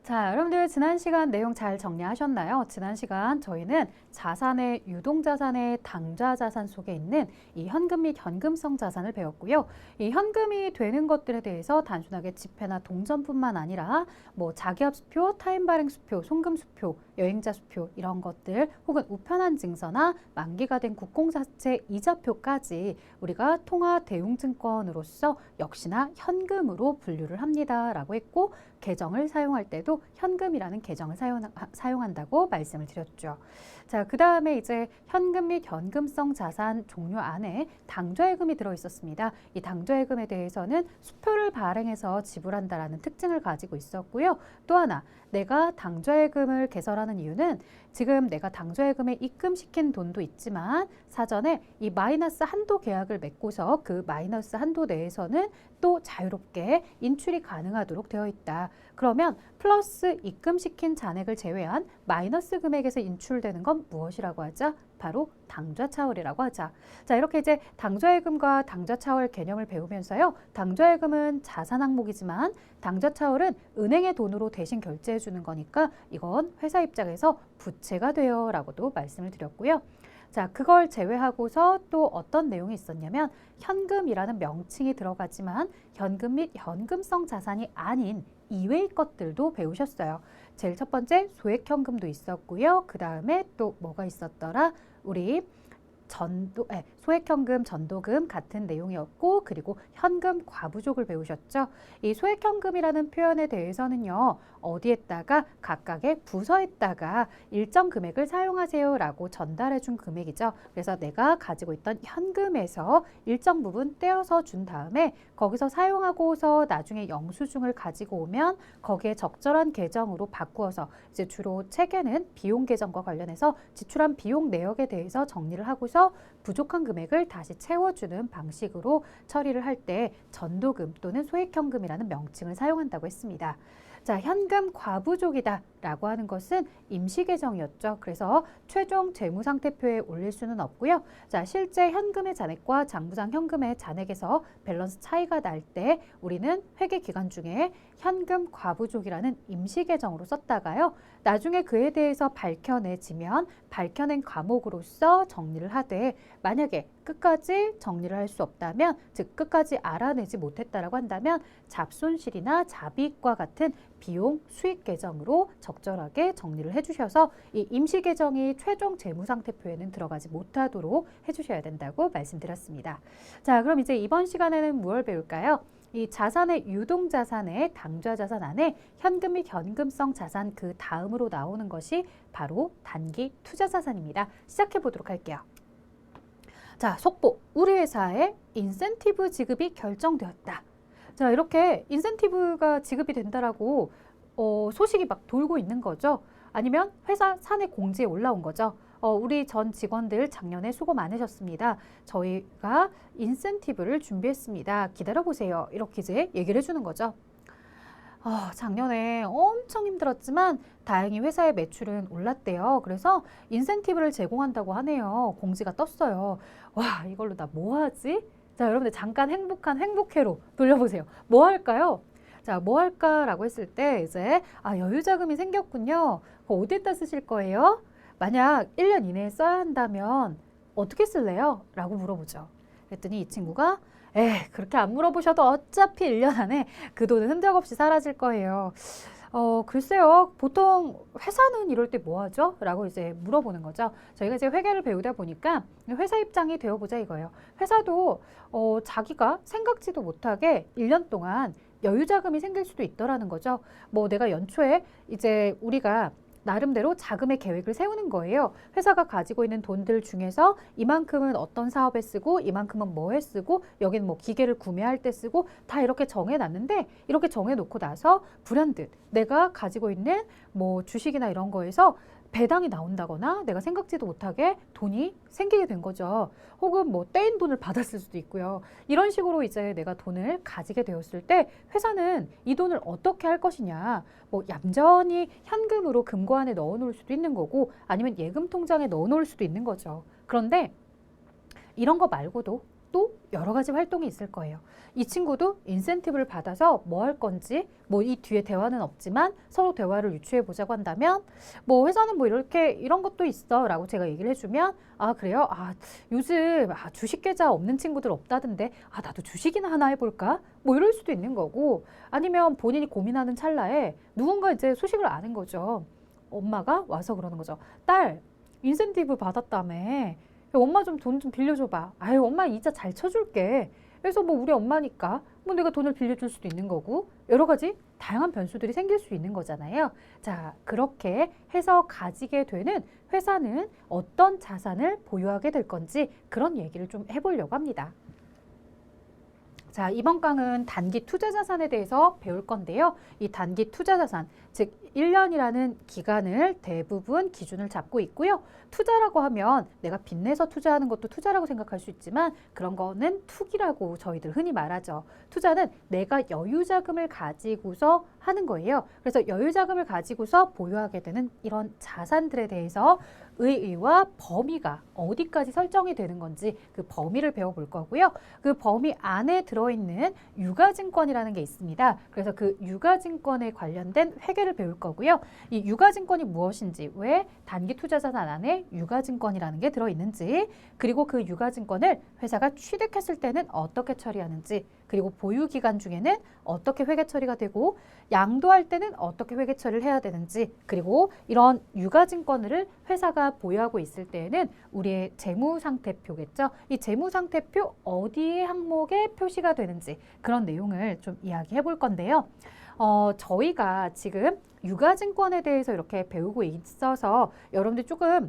자, 여러분들 지난 시간 내용 잘 정리하셨나요? 지난 시간 저희는 자산의 유동자산의 당좌자산 속에 있는 이 현금 및 현금성 자산을 배웠고요. 이 현금이 되는 것들에 대해서 단순하게 지폐나 동전뿐만 아니라 뭐 자기압수표, 타임발행수표, 송금수표, 여행자수표 이런 것들 혹은 우편한 증서나 만기가 된 국공사채 이자표까지 우리가 통화 대웅증권으로서 역시나 현금으로 분류를 합니다라고 했고 계정을 사용할 때도 현금이라는 계정을 사용한다고 말씀을 드렸죠. 자, 그 다음에 이제 현금 및 현금성 자산 종류 안에 당좌예금이 들어있었습니다. 이 당좌예금에 대해서는 수표를 발행해서 지불한다라는 특징을 가지고 있었고요. 또 하나, 내가 당좌예금을 개설하는 이유는 지금 내가 당좌예금에 입금시킨 돈도 있지만 사전에 이 마이너스 한도 계약을 맺고서 그 마이너스 한도 내에서는 또 자유롭게 인출이 가능하도록 되어 있다. 그러면 플러스 입금시킨 잔액을 제외한 마이너스 금액에서 인출되는 건 무엇이라고 하죠? 바로 당좌차월이라고 하자. 자, 이렇게 이제 당좌예금과 당좌차월 개념을 배우면서요. 당좌예금은 자산 항목이지만 당좌차월은 은행의 돈으로 대신 결제해 주는 거니까 이건 회사 입장에서 부채가 돼요 라고도 말씀을 드렸고요. 자, 그걸 제외하고서 또 어떤 내용이 있었냐면 현금이라는 명칭이 들어가지만 현금 및 현금성 자산이 아닌 이외의 것들도 배우셨어요. 제일 첫 번째 소액현금도 있었고요. 그 다음에 또 뭐가 있었더라? 우리 소액현금, 전도금 같은 내용이었고 그리고 현금 과부족을 배우셨죠. 이 소액현금이라는 표현에 대해서는요. 어디에다가 각각의 부서에다가 일정 금액을 사용하세요라고 전달해 준 금액이죠. 그래서 내가 가지고 있던 현금에서 일정 부분 떼어서 준 다음에 거기서 사용하고서 나중에 영수증을 가지고 오면 거기에 적절한 계정으로 바꾸어서 이제 주로 책에는 비용 계정과 관련해서 지출한 비용 내역에 대해서 정리를 하고서 부족한 금액을 다시 채워주는 방식으로 처리를 할 때 전도금 또는 소액현금이라는 명칭을 사용한다고 했습니다. 자, 현금 과부족이다 라고 하는 것은 임시계정이었죠. 그래서 최종 재무상태표에 올릴 수는 없고요. 자, 실제 현금의 잔액과 장부상 현금의 잔액에서 밸런스 차이가 날 때 우리는 회계기간 중에 현금 과부족이라는 임시계정으로 썼다가요. 나중에 그에 대해서 밝혀내지면 밝혀낸 과목으로서 정리를 하되 만약에 끝까지 정리를 할 수 없다면 즉 끝까지 알아내지 못했다라고 한다면 잡손실이나 잡이익과 같은 비용 수익 계정으로 적절하게 정리를 해주셔서 이 임시 계정이 최종 재무상태표에는 들어가지 못하도록 해주셔야 된다고 말씀드렸습니다. 자, 그럼 이제 이번 시간에는 무엇을 배울까요? 이 자산의 유동자산의 당좌자산 안에 현금 및 현금성 자산 그 다음으로 나오는 것이 바로 단기 투자자산입니다. 시작해 보도록 할게요. 자, 속보. 우리 회사에 인센티브 지급이 결정되었다. 자, 이렇게 인센티브가 지급이 된다라고 소식이 막 돌고 있는 거죠. 아니면 회사 사내 공지에 올라온 거죠. 우리 전 직원들 작년에 수고 많으셨습니다. 저희가 인센티브를 준비했습니다. 기다려보세요. 이렇게 이제 얘기를 해주는 거죠. 작년에 엄청 힘들었지만 다행히 회사의 매출은 올랐대요. 그래서 인센티브를 제공한다고 하네요. 공지가 떴어요. 와, 이걸로 나 뭐 하지? 자, 여러분들 잠깐 행복회로 돌려보세요. 뭐 할까요? 자, 뭐 할까라고 했을 때 이제 여유자금이 생겼군요. 그거 어디에다 쓰실 거예요? 만약 1년 이내에 써야 한다면 어떻게 쓸래요? 라고 물어보죠. 그랬더니 이 친구가 그렇게 안 물어보셔도 어차피 1년 안에 그 돈은 흔적 없이 사라질 거예요. 글쎄요. 보통 회사는 이럴 때 뭐 하죠? 라고 이제 물어보는 거죠. 저희가 이제 회계를 배우다 보니까 회사 입장이 되어보자 이거예요. 회사도 자기가 생각지도 못하게 1년 동안 여유자금이 생길 수도 있더라는 거죠. 뭐 내가 연초에 이제 우리가 나름대로 자금의 계획을 세우는 거예요. 회사가 가지고 있는 돈들 중에서 이만큼은 어떤 사업에 쓰고 이만큼은 뭐에 쓰고 여기는 뭐 기계를 구매할 때 쓰고 다 이렇게 정해놨는데 이렇게 정해놓고 나서 불현듯 내가 가지고 있는 뭐 주식이나 이런 거에서 배당이 나온다거나 내가 생각지도 못하게 돈이 생기게 된 거죠. 혹은 뭐 떼인 돈을 받았을 수도 있고요. 이런 식으로 이제 내가 돈을 가지게 되었을 때 회사는 이 돈을 어떻게 할 것이냐. 뭐 얌전히 현금으로 금고 안에 넣어 놓을 수도 있는 거고 아니면 예금 통장에 넣어 놓을 수도 있는 거죠. 그런데 이런 거 말고도 또 여러 가지 활동이 있을 거예요. 이 친구도 인센티브를 받아서 뭐 할 건지 뭐 이 뒤에 대화는 없지만 서로 대화를 유추해 보자고 한다면 뭐 회사는 뭐 이렇게 이런 것도 있어 라고 제가 얘기를 해주면 아 그래요? 아 요즘 주식 계좌 없는 친구들 없다던데 나도 주식이나 하나 해볼까? 뭐 이럴 수도 있는 거고 아니면 본인이 고민하는 찰나에 누군가 이제 소식을 아는 거죠. 엄마가 와서 그러는 거죠. 딸 인센티브 받았다며. 야, 엄마 좀 돈 좀 빌려줘봐. 아유 엄마 이자 잘 쳐줄게. 그래서 뭐 우리 엄마니까 뭐 내가 돈을 빌려줄 수도 있는 거고 여러 가지 다양한 변수들이 생길 수 있는 거잖아요. 자, 그렇게 해서 가지게 되는 회사는 어떤 자산을 보유하게 될 건지 그런 얘기를 좀 해보려고 합니다. 자, 이번 강은 단기 투자 자산에 대해서 배울 건데요. 이 단기 투자 자산, 즉 1년이라는 기간을 대부분 기준을 잡고 있고요. 투자라고 하면 내가 빚내서 투자하는 것도 투자라고 생각할 수 있지만 그런 거는 투기라고 저희들 흔히 말하죠. 투자는 내가 여유 자금을 가지고서 하는 거예요. 그래서 여유 자금을 가지고서 보유하게 되는 이런 자산들에 대해서 의의와 범위가 어디까지 설정이 되는 건지 그 범위를 배워볼 거고요. 그 범위 안에 들어있는 유가증권이라는 게 있습니다. 그래서 그 유가증권에 관련된 회계를 배울 거고요. 이 유가증권이 무엇인지, 왜 단기 투자자산 안에 유가증권이라는 게 들어있는지, 그리고 그 유가증권을 회사가 취득했을 때는 어떻게 처리하는지, 그리고 보유기간 중에는 어떻게 회계 처리가 되고 양도할 때는 어떻게 회계 처리를 해야 되는지, 그리고 이런 유가증권을 회사가 보유하고 있을 때에는 우리의 재무상태표겠죠. 이 재무상태표 어디에 항목에 표시가 되는지 그런 내용을 좀 이야기해 볼 건데요. 저희가 지금 유가증권에 대해서 이렇게 배우고 있어서 여러분들 조금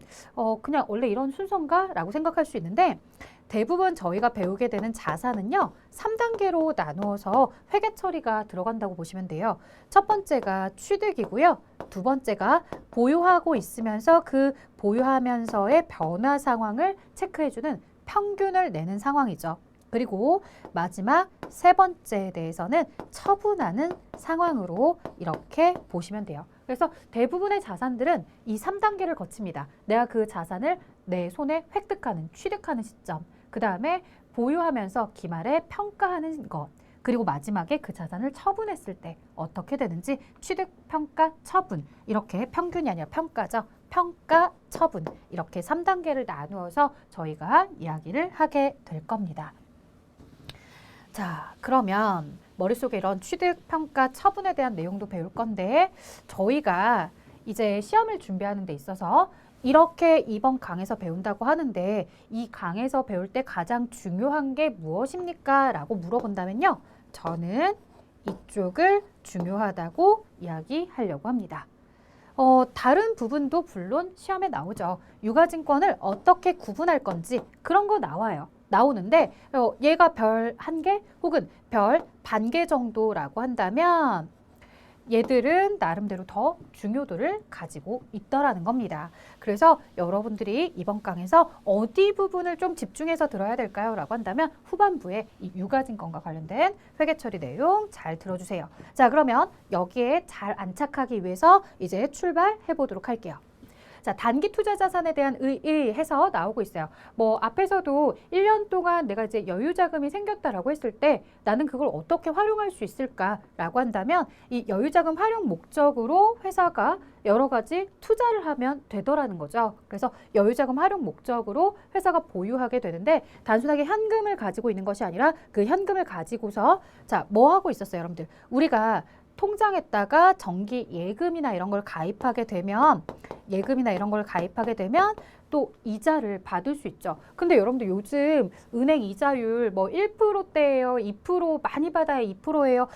그냥 원래 이런 순서인가? 라고 생각할 수 있는데 대부분 저희가 배우게 되는 자산은요. 3단계로 나누어서 회계 처리가 들어간다고 보시면 돼요. 첫 번째가 취득이고요. 두 번째가 보유하고 있으면서 그 보유하면서의 변화 상황을 체크해주는 평균을 내는 상황이죠. 그리고 마지막 세 번째에 대해서는 처분하는 상황으로 이렇게 보시면 돼요. 그래서 대부분의 자산들은 이 3단계를 거칩니다. 내가 그 자산을 내 손에 획득하는, 취득하는 시점, 그 다음에 보유하면서 기말에 평가하는 것, 그리고 마지막에 그 자산을 처분했을 때 어떻게 되는지 취득, 평가, 처분, 이렇게 평균이 아니라 평가죠. 평가, 처분, 이렇게 3단계를 나누어서 저희가 이야기를 하게 될 겁니다. 자, 그러면 머릿속에 이런 취득, 평가, 처분에 대한 내용도 배울 건데 저희가 이제 시험을 준비하는 데 있어서 이렇게 이번 강에서 배운다고 하는데 이 강에서 배울 때 가장 중요한 게 무엇입니까? 라고 물어본다면요. 저는 이쪽을 중요하다고 이야기하려고 합니다. 다른 부분도 물론 시험에 나오죠. 유가증권을 어떻게 구분할 건지 그런 거 나오는데 얘가 별 1개 혹은 별 반 개 정도라고 한다면 얘들은 나름대로 더 중요도를 가지고 있더라는 겁니다. 그래서 여러분들이 이번 강에서 어디 부분을 좀 집중해서 들어야 될까요? 라고 한다면 후반부에 이 유가증권과 관련된 회계 처리 내용 잘 들어주세요. 자, 그러면 여기에 잘 안착하기 위해서 이제 출발해 보도록 할게요. 자, 단기 투자 자산에 대한 의의해서 나오고 있어요. 뭐 앞에서도 1년 동안 내가 이제 여유 자금이 생겼다라고 했을 때 나는 그걸 어떻게 활용할 수 있을까라고 한다면 이 여유 자금 활용 목적으로 회사가 여러 가지 투자를 하면 되더라는 거죠. 그래서 여유 자금 활용 목적으로 회사가 보유하게 되는데 단순하게 현금을 가지고 있는 것이 아니라 그 현금을 가지고서 자, 뭐 하고 있었어요, 여러분들? 우리가 통장에다가 정기 예금이나 이런 걸 가입하게 되면 또 이자를 받을 수 있죠. 근데 여러분들 요즘 은행 이자율 뭐 1%대예요. 2% 많이 받아야 2%예요.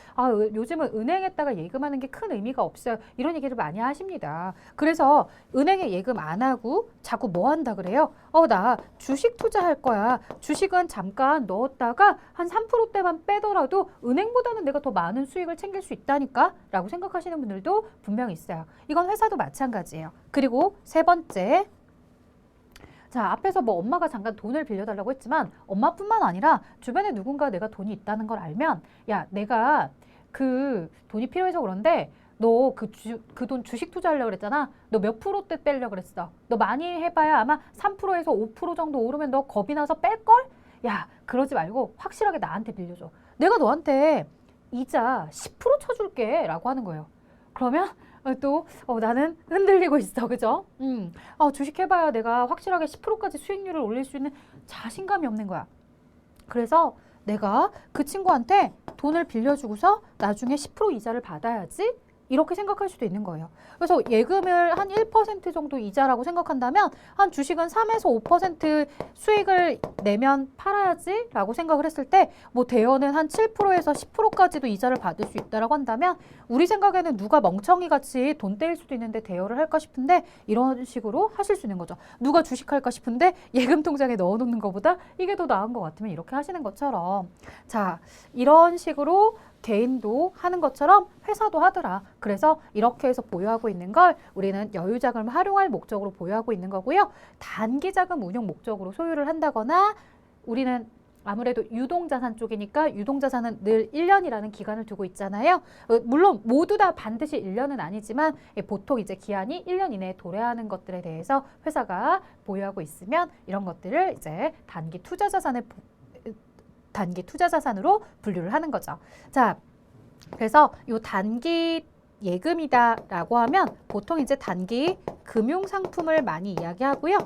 요즘은 은행에다가 예금하는 게 큰 의미가 없어요. 이런 얘기를 많이 하십니다. 그래서 은행에 예금 안 하고 자꾸 뭐 한다 그래요? 나 주식 투자할 거야. 주식은 잠깐 넣었다가 한 3%대만 빼더라도 은행보다는 내가 더 많은 수익을 챙길 수 있다니까? 라고 생각하시는 분들도 분명히 있어요. 이건 회사도 마찬가지예요. 그리고 세 번째, 자, 앞에서 뭐 엄마가 잠깐 돈을 빌려달라고 했지만 엄마뿐만 아니라 주변에 누군가 내가 돈이 있다는 걸 알면 야, 내가 그 돈이 필요해서 그런데 너 그 돈 주식 투자하려고 그랬잖아. 너 몇 프로대 떼려고 그랬어. 너 많이 해봐야 아마 3%에서 5% 정도 오르면 너 겁이 나서 뺄걸? 야, 그러지 말고 확실하게 나한테 빌려줘. 내가 너한테 이자 10% 쳐줄게 라고 하는 거예요. 그러면 또 나는 흔들리고 있어. 그죠? 주식해봐야 내가 확실하게 10%까지 수익률을 올릴 수 있는 자신감이 없는 거야. 그래서 내가 그 친구한테 돈을 빌려주고서 나중에 10% 이자를 받아야지 이렇게 생각할 수도 있는 거예요. 그래서 예금을 한 1% 정도 이자라고 생각한다면 한 주식은 3에서 5% 수익을 내면 팔아야지 라고 생각을 했을 때 뭐 대여는 한 7%에서 10%까지도 이자를 받을 수 있다라고 한다면 우리 생각에는 누가 멍청이 같이 돈 떼일 수도 있는데 대여를 할까 싶은데 이런 식으로 하실 수 있는 거죠. 누가 주식할까 싶은데 예금 통장에 넣어놓는 것보다 이게 더 나은 것 같으면 이렇게 하시는 것처럼 자, 이런 식으로 개인도 하는 것처럼 회사도 하더라. 그래서 이렇게 해서 보유하고 있는 걸 우리는 여유자금을 활용할 목적으로 보유하고 있는 거고요. 단기자금 운용 목적으로 소유를 한다거나 우리는 아무래도 유동자산 쪽이니까 유동자산은 늘 1년이라는 기간을 두고 있잖아요. 물론 모두 다 반드시 1년은 아니지만 보통 이제 기한이 1년 이내에 도래하는 것들에 대해서 회사가 보유하고 있으면 이런 것들을 이제 단기 투자 자산으로 분류를 하는 거죠. 자, 그래서 요 단기 예금이다라고 하면 보통 이제 단기 금융 상품을 많이 이야기하고요.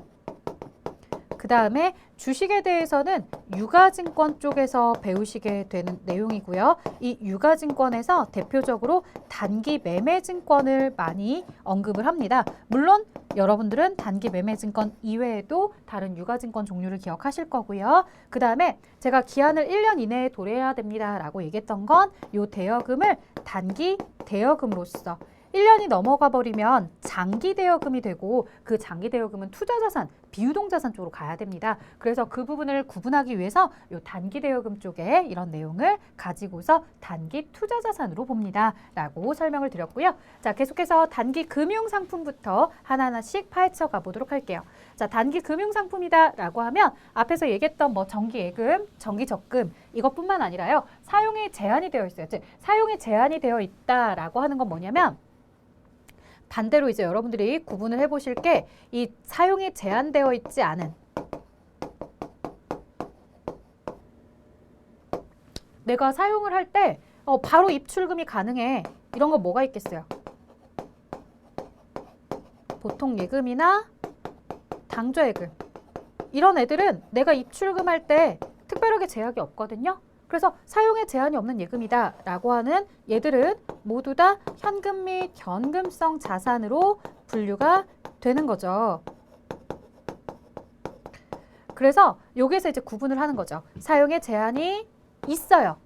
그 다음에 주식에 대해서는 유가증권 쪽에서 배우시게 되는 내용이고요. 이 유가증권에서 대표적으로 단기 매매증권을 많이 언급을 합니다. 물론 여러분들은 단기 매매증권 이외에도 다른 유가증권 종류를 기억하실 거고요. 그 다음에 제가 기한을 1년 이내에 도래해야 됩니다 라고 얘기했던 건 이 대여금을 단기 대여금으로서 1년이 넘어가 버리면 장기 대여금이 되고 그 장기 대여금은 투자자산, 비유동자산 쪽으로 가야 됩니다. 그래서 그 부분을 구분하기 위해서 이 단기 대여금 쪽에 이런 내용을 가지고서 단기 투자자산으로 봅니다. 라고 설명을 드렸고요. 자, 계속해서 단기 금융상품부터 하나하나씩 파헤쳐 가보도록 할게요. 자, 단기 금융상품이다 라고 하면 앞에서 얘기했던 뭐 정기예금, 정기적금 이것뿐만 아니라요. 사용에 제한이 되어 있어요. 즉, 사용에 제한이 되어 있다라고 하는 건 뭐냐면 반대로 이제 여러분들이 구분을 해보실 게 이 사용이 제한되어 있지 않은 내가 사용을 할 때 바로 입출금이 가능해. 이런 거 뭐가 있겠어요? 보통 예금이나 당좌예금 이런 애들은 내가 입출금할 때 특별하게 제약이 없거든요. 그래서 사용에 제한이 없는 예금이다 라고 하는 얘들은 모두 다 현금 및 현금성 자산으로 분류가 되는 거죠. 그래서 여기서 이제 구분을 하는 거죠. 사용에 제한이 있어요.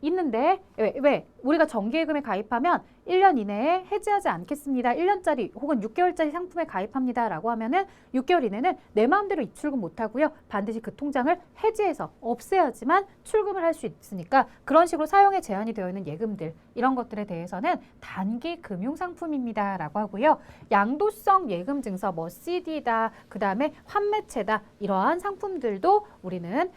있는데 왜? 우리가 정기예금에 가입하면 1년 이내에 해지하지 않겠습니다. 1년짜리 혹은 6개월짜리 상품에 가입합니다. 라고 하면은 6개월 이내는 내 마음대로 입출금 못하고요. 반드시 그 통장을 해지해서 없애야지만 출금을 할 수 있으니까 그런 식으로 사용에 제한이 되어 있는 예금들 이런 것들에 대해서는 단기 금융상품입니다. 라고 하고요. 양도성 예금 증서 뭐 CD다 그 다음에 환매채다 이러한 상품들도 우리는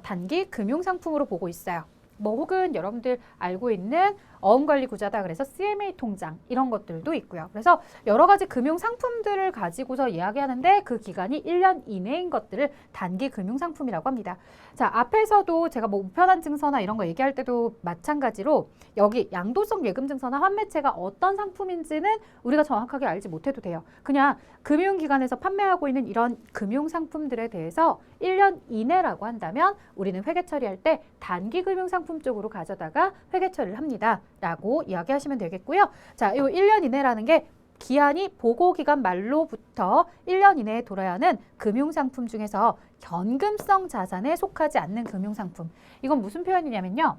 단기 금융상품으로 보고 있어요. 뭐 혹은 여러분들 알고 있는 어음관리구자다 그래서 CMA 통장 이런 것들도 있고요. 그래서 여러 가지 금융 상품들을 가지고서 이야기하는데 그 기간이 1년 이내인 것들을 단기 금융 상품이라고 합니다. 자, 앞에서도 제가 뭐 우편한 증서나 이런 거 얘기할 때도 마찬가지로 여기 양도성 예금 증서나 환매채가 어떤 상품인지는 우리가 정확하게 알지 못해도 돼요. 그냥 금융기관에서 판매하고 있는 이런 금융 상품들에 대해서 1년 이내라고 한다면 우리는 회계 처리할 때 단기 금융 상품 쪽으로 가져다가 회계 처리를 합니다. 라고 이야기하시면 되겠고요. 자, 이 1년 이내라는 게 기한이 보고기간 말로부터 1년 이내에 돌아야 하는 금융상품 중에서 현금성 자산에 속하지 않는 금융상품. 이건 무슨 표현이냐면요.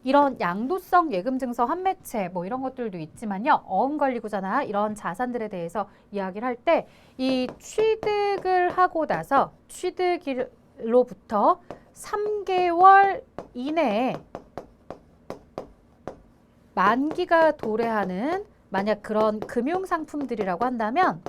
이런 양도성 예금증서 환매채 뭐 이런 것들도 있지만요. 어음관리구자나 이런 자산들에 대해서 이야기를 할 때 이 취득을 하고 나서 취득일로부터 3개월 이내에 만기가 도래하는 만약 그런 금융상품들이라고 한다면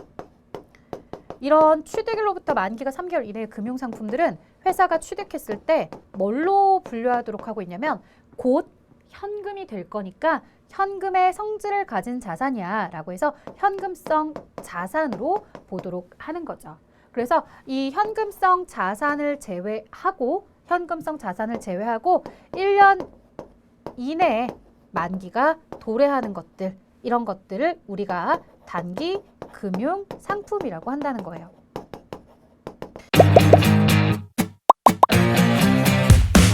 이런 취득일로부터 만기가 3개월 이내의 금융상품들은 회사가 취득했을 때 뭘로 분류하도록 하고 있냐면 곧 현금이 될 거니까 현금의 성질을 가진 자산이야 라고 해서 현금성 자산으로 보도록 하는 거죠. 그래서 이 현금성 자산을 제외하고 1년 이내에 만기가 도래하는 것들, 이런 것들을 우리가 단기 금융 상품이라고 한다는 거예요.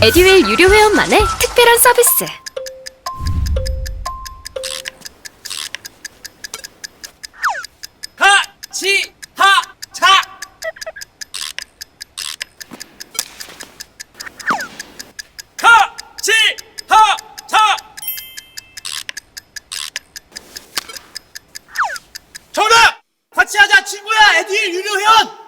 에듀윌 유료 회원만의 특별한 서비스. 하치하차 하치하차 정답! 같이 하자 친구야 에듀윌 유료 회원!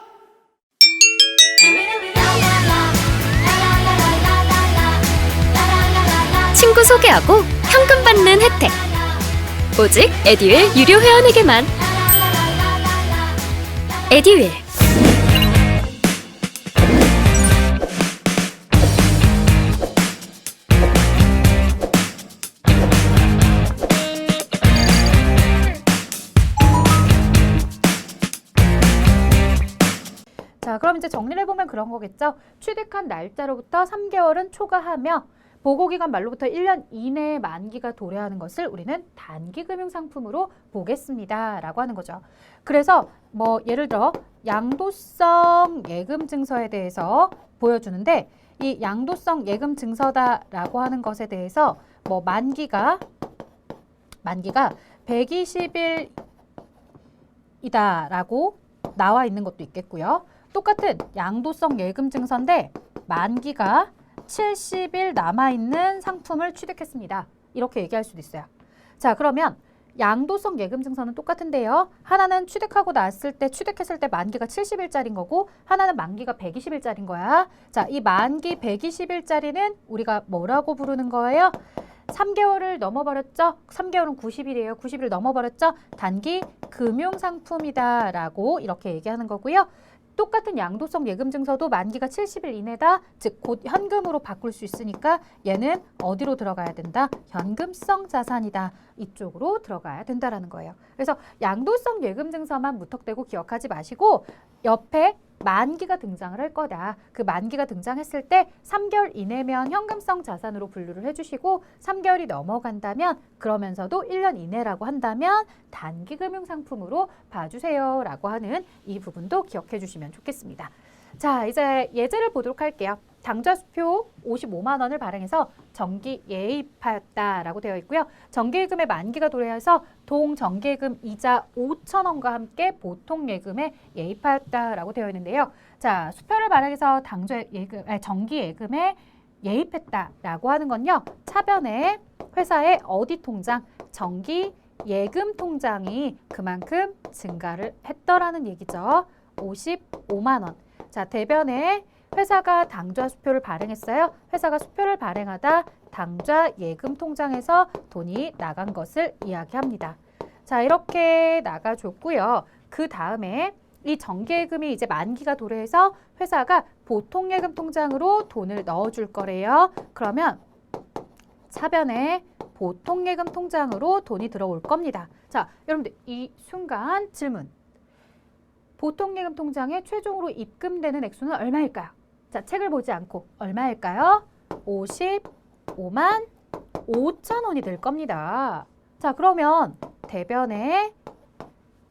친구 소개하고 현금 받는 혜택. 오직 에듀윌 유료 회원에게만. 에듀윌. 자, 그럼 이제 정리를 해보면 그런 거겠죠. 취득한 날짜로부터 3개월은 초과하며 보고기간 말로부터 1년 이내에 만기가 도래하는 것을 우리는 단기금융상품으로 보겠습니다 라고 하는 거죠. 그래서 뭐 예를 들어 양도성 예금증서에 대해서 보여주는데, 이 양도성 예금증서다라고 하는 것에 대해서 뭐 만기가 120일이다 라고 나와 있는 것도 있겠고요. 똑같은 양도성 예금증서인데 만기가 70일 남아있는 상품을 취득했습니다. 이렇게 얘기할 수도 있어요. 자, 그러면 양도성 예금증서는 똑같은데요. 하나는 취득했을 때 만기가 70일짜리인 거고, 하나는 만기가 120일짜리인 거야. 자, 이 만기 120일짜리는 우리가 뭐라고 부르는 거예요? 3개월을 넘어버렸죠? 3개월은 90일이에요. 90일 넘어버렸죠? 단기 금융상품이다 라고 이렇게 얘기하는 거고요. 똑같은 양도성 예금증서도 만기가 70일 이내다, 즉 곧 현금으로 바꿀 수 있으니까 얘는 어디로 들어가야 된다? 현금성 자산이다. 이쪽으로 들어가야 된다라는 거예요. 그래서 양도성 예금증서만 무턱대고 기억하지 마시고 옆에 만기가 등장을 할 거다. 그 만기가 등장했을 때 3개월 이내면 현금성 자산으로 분류를 해주시고, 3개월이 넘어간다면 그러면서도 1년 이내라고 한다면 단기금융상품으로 봐주세요 라고 하는 이 부분도 기억해 주시면 좋겠습니다. 자, 이제 예제를 보도록 할게요. 당좌수표 55만 원을 발행해서 정기 예입하였다라고 되어 있고요. 정기예금의 만기가 도래해서 동정기예금 이자 5천 원과 함께 보통예금에 예입하였다라고 되어 있는데요. 자, 수표를 발행해서 정기예금에 예입했다라고 하는 건요. 차변에 회사의 어디 통장, 정기예금 통장이 그만큼 증가를 했더라는 얘기죠. 55만 원. 자, 대변에 회사가 당좌 수표를 발행했어요. 회사가 수표를 발행하다 당좌 예금 통장에서 돈이 나간 것을 이야기합니다. 자, 이렇게 나가줬고요. 그 다음에 이 정기예금이 이제 만기가 도래해서 회사가 보통예금 통장으로 돈을 넣어줄 거래요. 그러면 차변에 보통예금 통장으로 돈이 들어올 겁니다. 자, 여러분들 이 순간 질문. 보통예금 통장에 최종으로 입금되는 액수는 얼마일까요? 자, 책을 보지 않고 얼마일까요? 55만 5천 원이 될 겁니다. 자, 그러면 대변에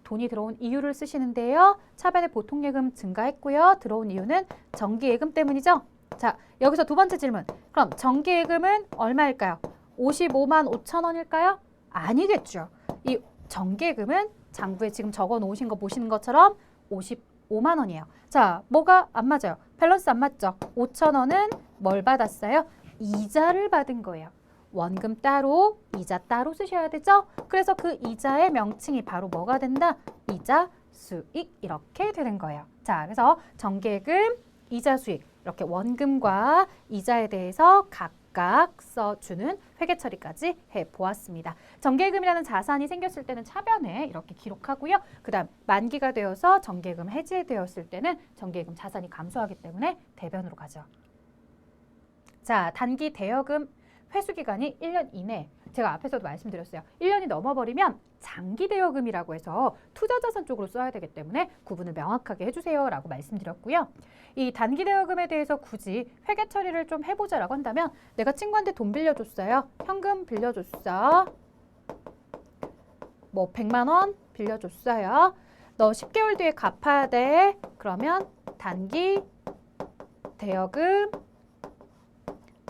돈이 들어온 이유를 쓰시는데요. 차변에 보통예금 증가했고요. 들어온 이유는 정기예금 때문이죠. 자, 여기서 두 번째 질문. 그럼 정기예금은 얼마일까요? 55만 5천 원일까요? 아니겠죠. 이 정기예금은 장부에 지금 적어 놓으신 거 보시는 것처럼 55만 원이에요. 자, 뭐가 안 맞아요? 밸런스 안 맞죠? 5천 원은 뭘 받았어요? 이자를 받은 거예요. 원금 따로, 이자 따로 쓰셔야 되죠? 그래서 그 이자의 명칭이 바로 뭐가 된다? 이자 수익, 이렇게 되는 거예요. 자, 그래서 정기예금, 이자 수익, 이렇게 원금과 이자에 대해서 각각 써주는 회계 처리까지 해보았습니다. 정기예금이라는 자산이 생겼을 때는 차변에 이렇게 기록하고요. 그 다음 만기가 되어서 정기예금 해지되었을 때는 정기예금 자산이 감소하기 때문에 대변으로 가죠. 자, 단기 대여금 회수기간이 1년 이내 제가 앞에서도 말씀드렸어요. 1년이 넘어버리면 장기 대여금이라고 해서 투자자산 쪽으로 써야 되기 때문에 구분을 명확하게 해주세요 라고 말씀드렸고요. 이 단기 대여금에 대해서 굳이 회계 처리를 좀 해보자라고 한다면 내가 친구한테 돈 빌려줬어요. 현금 빌려줬어. 뭐 100만 원 빌려줬어요. 너 10개월 뒤에 갚아야 돼. 그러면 단기 대여금,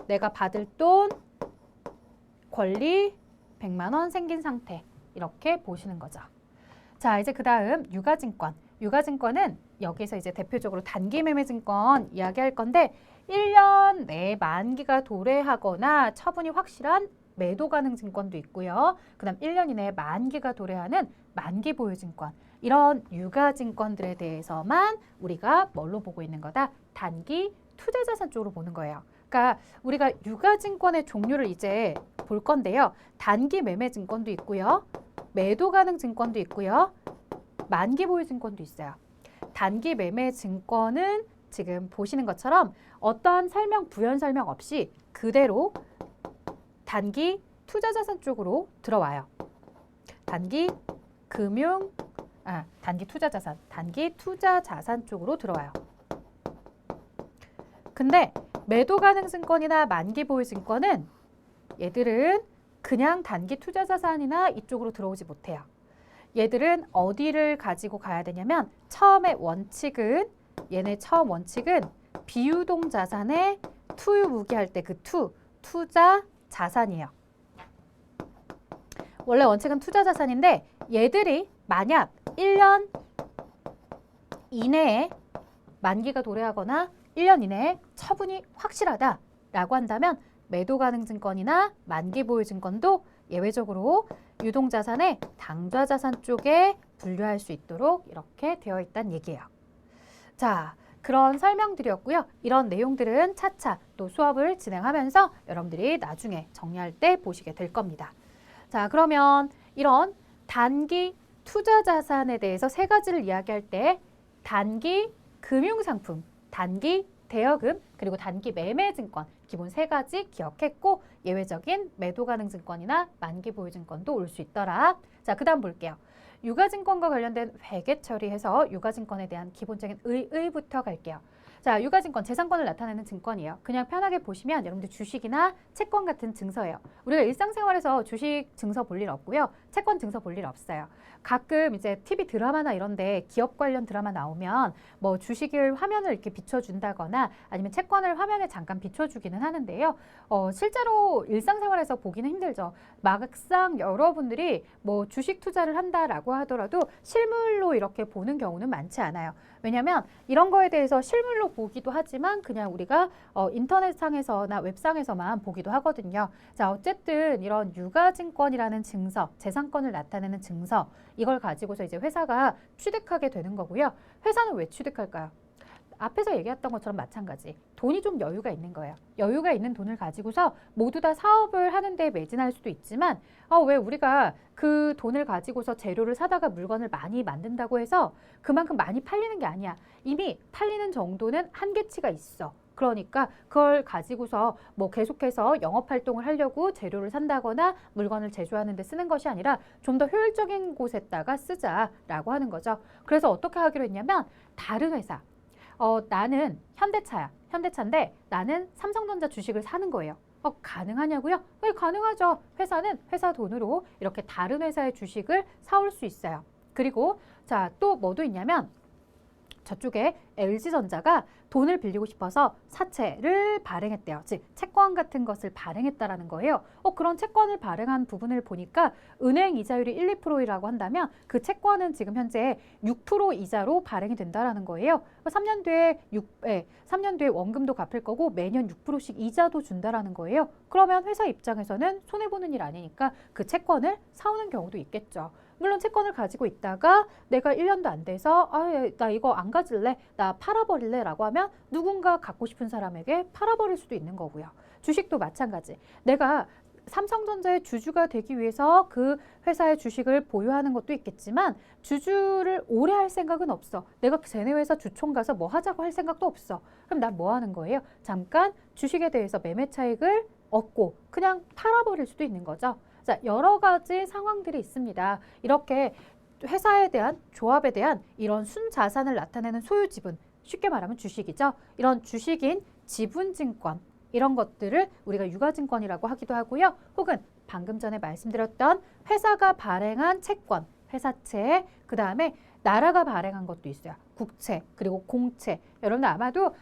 내가 받을 돈, 권리 100만 원 생긴 상태 이렇게 보시는 거죠. 자, 이제 그 다음 유가증권. 유가증권은 여기서 이제 대표적으로 단기 매매증권 이야기할 건데 1년 내에 만기가 도래하거나 처분이 확실한 매도 가능 증권도 있고요. 그 다음 1년 이내에 만기가 도래하는 만기 보유 증권. 이런 유가증권들에 대해서만 우리가 뭘로 보고 있는 거다? 단기 투자자산 쪽으로 보는 거예요. 그러니까 우리가 유가증권의 종류를 이제 볼 건데요. 단기 매매 증권도 있고요. 매도 가능 증권도 있고요. 만기 보유 증권도 있어요. 단기 매매 증권은 지금 보시는 것처럼 어떠한 설명, 부연 설명 없이 그대로 단기 투자자산 쪽으로 들어와요. 단기 투자자산, 단기 투자자산 쪽으로 들어와요. 근데 매도 가능 증권이나 만기 보유 증권은 얘들은 그냥 단기 투자자산이나 이쪽으로 들어오지 못해요. 얘들은 어디를 가지고 가야 되냐면 처음에 원칙은 얘네 처음 원칙은 비유동 자산에 투유무기할 때 그 투자 자산이에요. 원래 원칙은 투자 자산인데 얘들이 만약 1년 이내에 만기가 도래하거나 1년 이내에 처분이 확실하다라고 한다면 매도 가능 증권이나 만기 보유 증권도 예외적으로 유동자산의 당좌자산 쪽에 분류할 수 있도록 이렇게 되어 있다는 얘기예요. 자, 그런 설명드렸고요. 이런 내용들은 차차 또 수업을 진행하면서 여러분들이 나중에 정리할 때 보시게 될 겁니다. 자, 그러면 이런 단기 투자자산에 대해서 세 가지를 이야기할 때 단기 금융상품, 단기 대여금, 그리고 단기 매매증권 기본 세 가지 기억했고 예외적인 매도 가능 증권이나 만기 보유 증권도 올 수 있더라. 자, 그 다음 볼게요. 유가증권과 관련된 회계 처리해서 유가증권에 대한 기본적인 의의부터 갈게요. 자, 유가증권, 재산권을 나타내는 증권이에요. 그냥 편하게 보시면 여러분들 주식이나 채권 같은 증서예요. 우리가 일상생활에서 주식 증서 볼 일 없고요. 채권 증서 볼 일 없어요. 가끔 이제 TV 드라마나 이런데 기업 관련 드라마 나오면 뭐 주식을 화면을 이렇게 비춰준다거나 아니면 채권을 화면에 잠깐 비춰주기는 하는데요. 실제로 일상생활에서 보기는 힘들죠. 막상 여러분들이 뭐 주식 투자를 한다라고 하더라도 실물로 이렇게 보는 경우는 많지 않아요. 왜냐하면 이런 거에 대해서 실물로 보기도 하지만 그냥 우리가 인터넷상에서나 웹상에서만 보기도 하거든요. 자, 어쨌든 이런 유가증권이라는 증서, 재산권을 나타내는 증서 이걸 가지고서 이제 회사가 취득하게 되는 거고요. 회사는 왜 취득할까요? 앞에서 얘기했던 것처럼 마찬가지. 돈이 좀 여유가 있는 거예요. 여유가 있는 돈을 가지고서 모두 다 사업을 하는 데 매진할 수도 있지만 왜 우리가 그 돈을 가지고서 재료를 사다가 물건을 많이 만든다고 해서 그만큼 많이 팔리는 게 아니야. 이미 팔리는 정도는 한계치가 있어. 그러니까 그걸 가지고서 뭐 계속해서 영업활동을 하려고 재료를 산다거나 물건을 제조하는 데 쓰는 것이 아니라 좀 더 효율적인 곳에다가 쓰자라고 하는 거죠. 그래서 어떻게 하기로 했냐면 다른 회사, 나는 현대차야. 현대차인데 나는 삼성전자 주식을 사는 거예요. 가능하냐고요? 네, 가능하죠. 회사는 회사 돈으로 이렇게 다른 회사의 주식을 사올 수 있어요. 그리고 자, 또 뭐도 있냐면 저쪽에 LG전자가 돈을 빌리고 싶어서 사채를 발행했대요. 즉 채권 같은 것을 발행했다라는 거예요. 그런 채권을 발행한 부분을 보니까 은행 이자율이 1, 2%라고 한다면 그 채권은 지금 현재 6% 이자로 발행이 된다라는 거예요. 3년 뒤에 원금도 갚을 거고 매년 6%씩 이자도 준다라는 거예요. 그러면 회사 입장에서는 손해보는 일 아니니까 그 채권을 사오는 경우도 있겠죠. 물론 채권을 가지고 있다가 내가 1년도 안 돼서 나 이거 안 가질래, 나 팔아버릴래 라고 하면 누군가 갖고 싶은 사람에게 팔아버릴 수도 있는 거고요. 주식도 마찬가지. 내가 삼성전자의 주주가 되기 위해서 그 회사의 주식을 보유하는 것도 있겠지만 주주를 오래 할 생각은 없어. 내가 쟤네 회사 주총 가서 뭐 하자고 할 생각도 없어. 그럼 난 뭐 하는 거예요? 잠깐 주식에 대해서 매매 차익을 얻고 그냥 팔아버릴 수도 있는 거죠. 자, 여러 가지 상황들이 있습니다. 이렇게 회사에 대한 조합에 대한 이런 순자산을 나타내는 소유지분, 쉽게 말하면 주식이죠. 이런 주식인 지분증권 이런 것들을 우리가 유가증권이라고 하기도 하고요. 혹은 방금 전에 말씀드렸던 회사가 발행한 채권, 회사채, 그 다음에 나라가 발행한 것도 있어요. 국채, 그리고 공채. 여러분들 아마도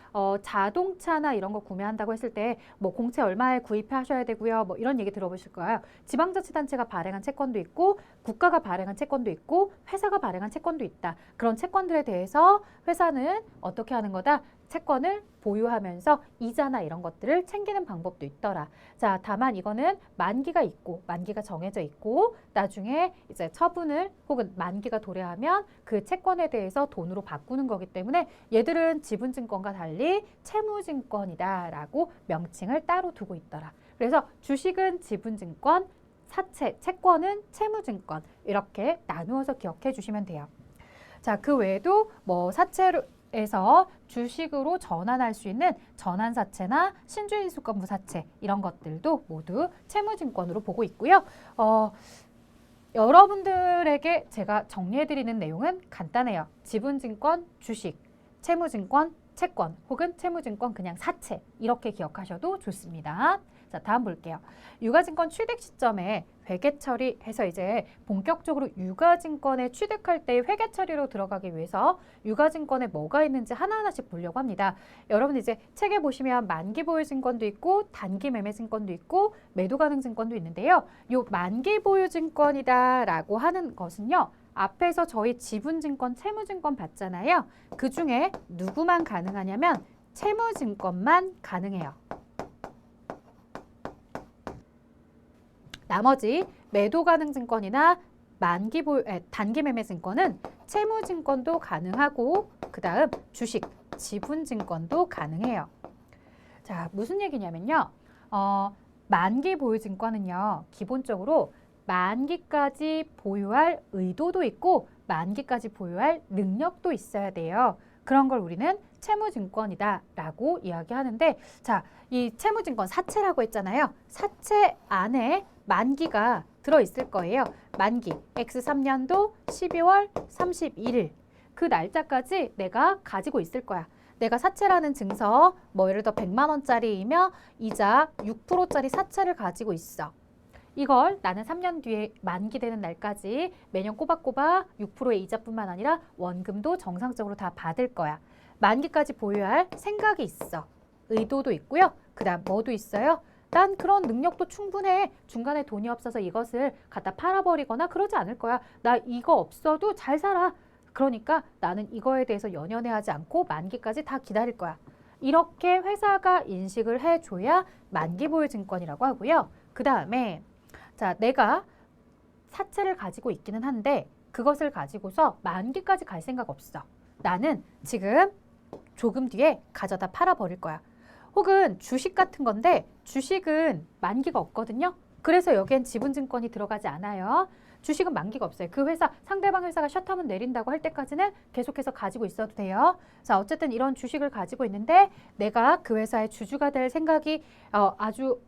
자동차나 이런 거 구매한다고 했을 때 뭐 공채 얼마에 구입하셔야 되고요. 뭐 이런 얘기 들어보실 거예요. 지방자치단체가 발행한 채권도 있고 국가가 발행한 채권도 있고 회사가 발행한 채권도 있다. 그런 채권들에 대해서 회사는 어떻게 하는 거다? 채권을 보유하면서 이자나 이런 것들을 챙기는 방법도 있더라. 자, 다만 이거는 만기가 있고 만기가 정해져 있고 나중에 이제 처분을 혹은 만기가 도래하면 그 채권에 대해서 돈으로 바꾸는 거기 때문에 얘들은 지분증권과 달리 채무증권이다라고 명칭을 따로 두고 있더라. 그래서 주식은 지분증권, 사채, 채권은 채무증권 이렇게 나누어서 기억해 주시면 돼요. 자, 그 외에도 뭐 사채에서 주식으로 전환할 수 있는 전환사채나 신주인수권부사채 이런 것들도 모두 채무증권으로 보고 있고요. 여러분들에게 제가 정리해드리는 내용은 간단해요. 지분증권, 주식, 채무증권, 채권 혹은 채무증권 그냥 사채 이렇게 기억하셔도 좋습니다. 자, 다음 볼게요. 유가증권 취득 시점에 회계 처리해서 이제 본격적으로 유가증권에 취득할 때의 회계 처리로 들어가기 위해서 유가증권에 뭐가 있는지 하나하나씩 보려고 합니다. 여러분 이제 책에 보시면 만기 보유 증권도 있고 단기 매매 증권도 있고 매도 가능 증권도 있는데요. 요 만기 보유 증권이다라고 하는 것은요. 앞에서 저희 지분증권, 채무증권 봤잖아요. 그 중에 누구만 가능하냐면 채무증권만 가능해요. 나머지 매도 가능 증권이나 단기 매매 증권은 채무증권도 가능하고 그 다음 주식, 지분증권도 가능해요. 자, 무슨 얘기냐면요. 만기 보유 증권은요. 기본적으로 만기까지 보유할 의도도 있고 만기까지 보유할 능력도 있어야 돼요. 그런 걸 우리는 채무증권이다라고 이야기하는데 자, 이 채무증권 사채라고 했잖아요. 사채 안에 만기가 들어있을 거예요. 만기 X3년도 12월 31일 그 날짜까지 내가 가지고 있을 거야. 내가 사채라는 증서 뭐 예를 들어 100만 원짜리이며 이자 6%짜리 사채를 가지고 있어. 이걸 나는 3년 뒤에 만기되는 날까지 매년 꼬박꼬박 6%의 이자뿐만 아니라 원금도 정상적으로 다 받을 거야. 만기까지 보유할 생각이 있어. 의도도 있고요. 그 다음 뭐도 있어요? 난 그런 능력도 충분해. 중간에 돈이 없어서 이것을 갖다 팔아버리거나 그러지 않을 거야. 나 이거 없어도 잘 살아. 그러니까 나는 이거에 대해서 연연해하지 않고 만기까지 다 기다릴 거야. 이렇게 회사가 인식을 해줘야 만기 보유 증권이라고 하고요. 그 다음에 자, 내가 사채를 가지고 있기는 한데 그것을 가지고서 만기까지 갈 생각 없어. 나는 지금 조금 뒤에 가져다 팔아버릴 거야. 혹은 주식 같은 건데 주식은 만기가 없거든요. 그래서 여기엔 지분증권이 들어가지 않아요. 주식은 만기가 없어요. 그 회사, 상대방 회사가 셧하면 내린다고 할 때까지는 계속해서 가지고 있어도 돼요. 자, 어쨌든 이런 주식을 가지고 있는데 내가 그 회사의 주주가 될 생각이 아주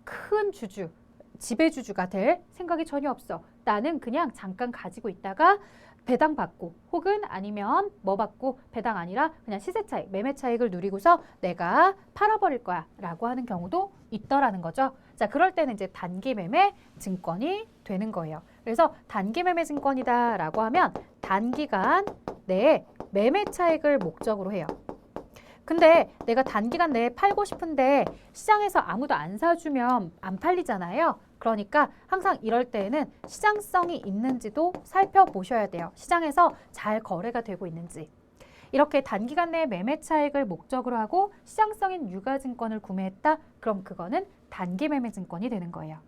큰 주주, 지배주주가 될 생각이 전혀 없어. 나는 그냥 잠깐 가지고 있다가 배당 받고 혹은 아니면 뭐 받고 배당 아니라 그냥 시세 차익, 매매 차익을 누리고서 내가 팔아버릴 거야 라고 하는 경우도 있더라는 거죠. 자, 그럴 때는 이제 단기 매매 증권이 되는 거예요. 그래서 단기 매매 증권이다 라고 하면 단기간 내에 매매 차익을 목적으로 해요. 근데 내가 단기간 내에 팔고 싶은데 시장에서 아무도 안 사주면 안 팔리잖아요. 그러니까 항상 이럴 때에는 시장성이 있는지도 살펴보셔야 돼요. 시장에서 잘 거래가 되고 있는지. 이렇게 단기간 내에 매매 차익을 목적으로 하고 시장성인 유가증권을 구매했다. 그럼 그거는 단기 매매 증권이 되는 거예요.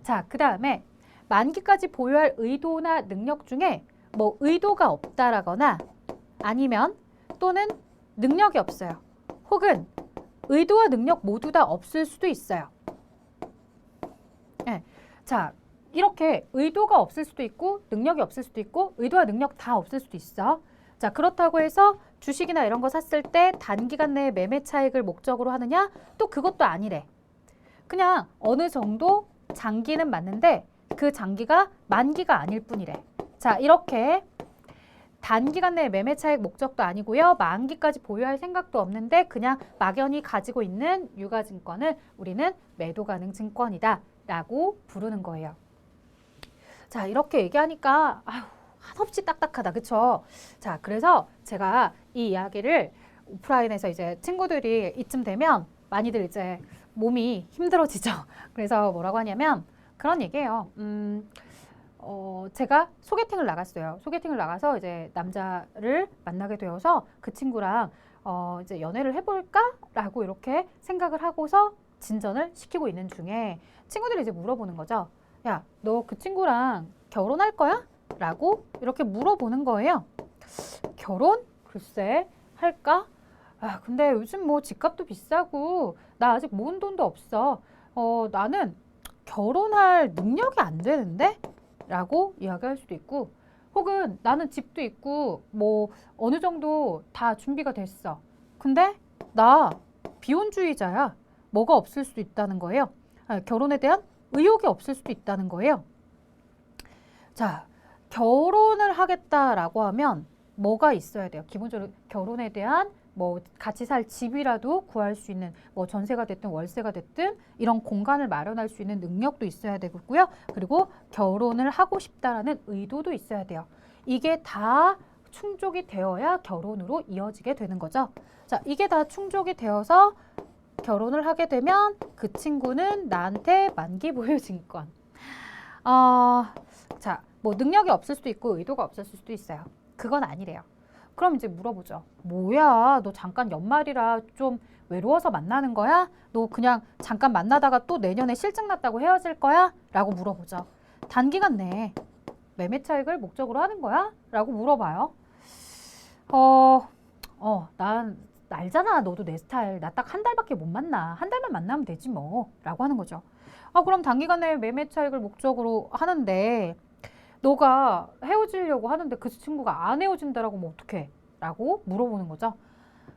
자, 그 다음에 만기까지 보유할 의도나 능력 중에 뭐 의도가 없다라거나 아니면 또는 능력이 없어요. 혹은 의도와 능력 모두 다 없을 수도 있어요. 네. 자, 이렇게 의도가 없을 수도 있고 능력이 없을 수도 있고 의도와 능력 다 없을 수도 있어. 자, 그렇다고 해서 주식이나 이런 거 샀을 때 단기간 내에 매매 차익을 목적으로 하느냐? 또 그것도 아니래. 그냥 어느 정도 장기는 맞는데 그 장기가 만기가 아닐 뿐이래. 자, 이렇게 단기간 내에 매매 차익 목적도 아니고요. 만기까지 보유할 생각도 없는데 그냥 막연히 가지고 있는 유가증권을 우리는 매도 가능 증권이다 라고 부르는 거예요. 자, 이렇게 얘기하니까 아휴, 한없이 딱딱하다. 그쵸? 자, 그래서 제가 이 이야기를 오프라인에서 이제 친구들이 이쯤 되면 많이들 이제 몸이 힘들어지죠. 그래서 뭐라고 하냐면 그런 얘기예요. 제가 소개팅을 나갔어요. 소개팅을 나가서 이제 남자를 만나게 되어서 그 친구랑 이제 연애를 해볼까라고 이렇게 생각을 하고서 진전을 시키고 있는 중에 친구들이 이제 물어보는 거죠. 야, 너 그 친구랑 결혼할 거야? 라고 이렇게 물어보는 거예요. 결혼? 글쎄, 할까? 아, 근데 요즘 뭐 집값도 비싸고 나 아직 모은 돈도 없어. 나는 결혼할 능력이 안 되는데? 라고 이야기할 수도 있고 혹은 나는 집도 있고 뭐 어느 정도 다 준비가 됐어. 근데 나 비혼주의자야. 뭐가 없을 수도 있다는 거예요. 결혼에 대한 의욕이 없을 수도 있다는 거예요. 자, 결혼을 하겠다라고 하면 뭐가 있어야 돼요? 기본적으로 결혼에 대한 뭐 같이 살 집이라도 구할 수 있는 뭐 전세가 됐든 월세가 됐든 이런 공간을 마련할 수 있는 능력도 있어야 되고요. 그리고 결혼을 하고 싶다라는 의도도 있어야 돼요. 이게 다 충족이 되어야 결혼으로 이어지게 되는 거죠. 자, 이게 다 충족이 되어서 결혼을 하게 되면 그 친구는 나한테 만기 보유 증권. 자, 뭐 능력이 없을 수도 있고 의도가 없었을 수도 있어요. 그건 아니래요. 그럼 이제 물어보죠. 뭐야, 너 잠깐 연말이라 좀 외로워서 만나는 거야? 너 그냥 잠깐 만나다가 또 내년에 실증 났다고 헤어질 거야? 라고 물어보죠. 단기간 내에 매매 차익을 목적으로 하는 거야? 라고 물어봐요. 난 알잖아. 너도 내 스타일. 나 딱 한 달밖에 못 만나. 한 달만 만나면 되지 뭐. 라고 하는 거죠. 그럼 단기간 내에 매매 차익을 목적으로 하는데 너가 헤어지려고 하는데 그 친구가 안 헤어진다라고 하면 어떡해? 라고 물어보는 거죠.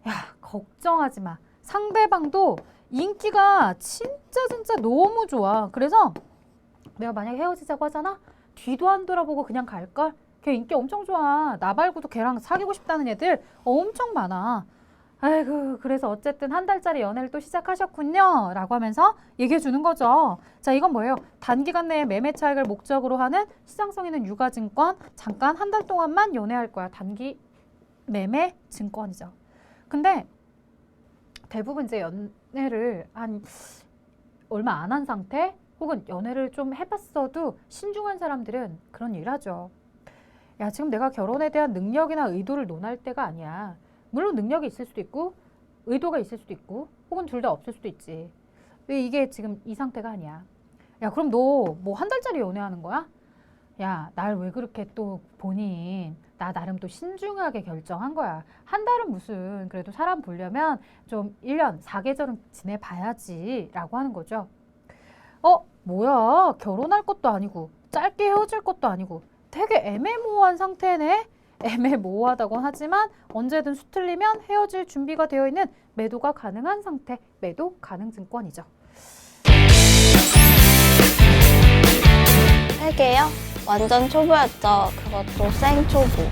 야, 걱정하지 마. 상대방도 인기가 진짜 너무 좋아. 그래서 내가 만약에 헤어지자고 하잖아? 뒤도 안 돌아보고 그냥 갈걸? 걔 인기 엄청 좋아. 나 말고도 걔랑 사귀고 싶다는 애들 엄청 많아. 아이고, 그래서 어쨌든 한 달짜리 연애를 또 시작하셨군요. 라고 하면서 얘기해 주는 거죠. 자, 이건 뭐예요? 단기간 내에 매매 차익을 목적으로 하는 시장성 있는 유가증권. 잠깐 한 달 동안만 연애할 거야. 단기 매매 증권이죠. 근데 대부분 이제 연애를 한 얼마 안 한 상태 혹은 연애를 좀 해봤어도 신중한 사람들은 그런 얘기를 하죠. 야, 지금 내가 결혼에 대한 능력이나 의도를 논할 때가 아니야. 물론 능력이 있을 수도 있고 의도가 있을 수도 있고 혹은 둘 다 없을 수도 있지. 왜 이게 지금 이 상태가 아니야. 야, 그럼 너 뭐 한 달짜리 연애하는 거야? 야, 날 왜 그렇게 또 보니? 나 나름 또 신중하게 결정한 거야. 한 달은 무슨 그래도 사람 보려면 좀 1년 4계절은 지내봐야지 라고 하는 거죠. 뭐야, 결혼할 것도 아니고 짧게 헤어질 것도 아니고 되게 애매모호한 상태네. 애매모호하다고 하지만 언제든 수틀리면 헤어질 준비가 되어 있는 매도가 가능한 상태, 매도 가능 증권이죠. 3개요? 완전 초보였죠. 그것도 생초보.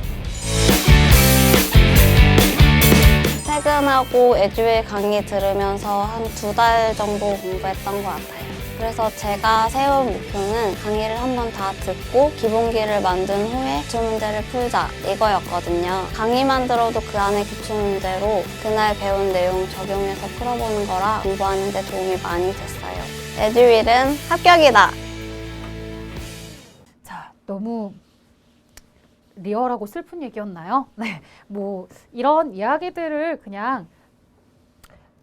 퇴근하고 에듀윌 강의 들으면서 한 2달 정도 공부했던 것 같아요. 그래서 제가 세운 목표는 강의를 한번 다 듣고 기본기를 만든 후에 기출문제를 풀자 이거였거든요. 강의만 들어도 그 안에 기출문제로 그날 배운 내용 적용해서 풀어보는 거라 공부하는 데 도움이 많이 됐어요. 에듀윌은 합격이다! 자, 너무 리얼하고 슬픈 얘기였나요? 네, 뭐 이런 이야기들을 그냥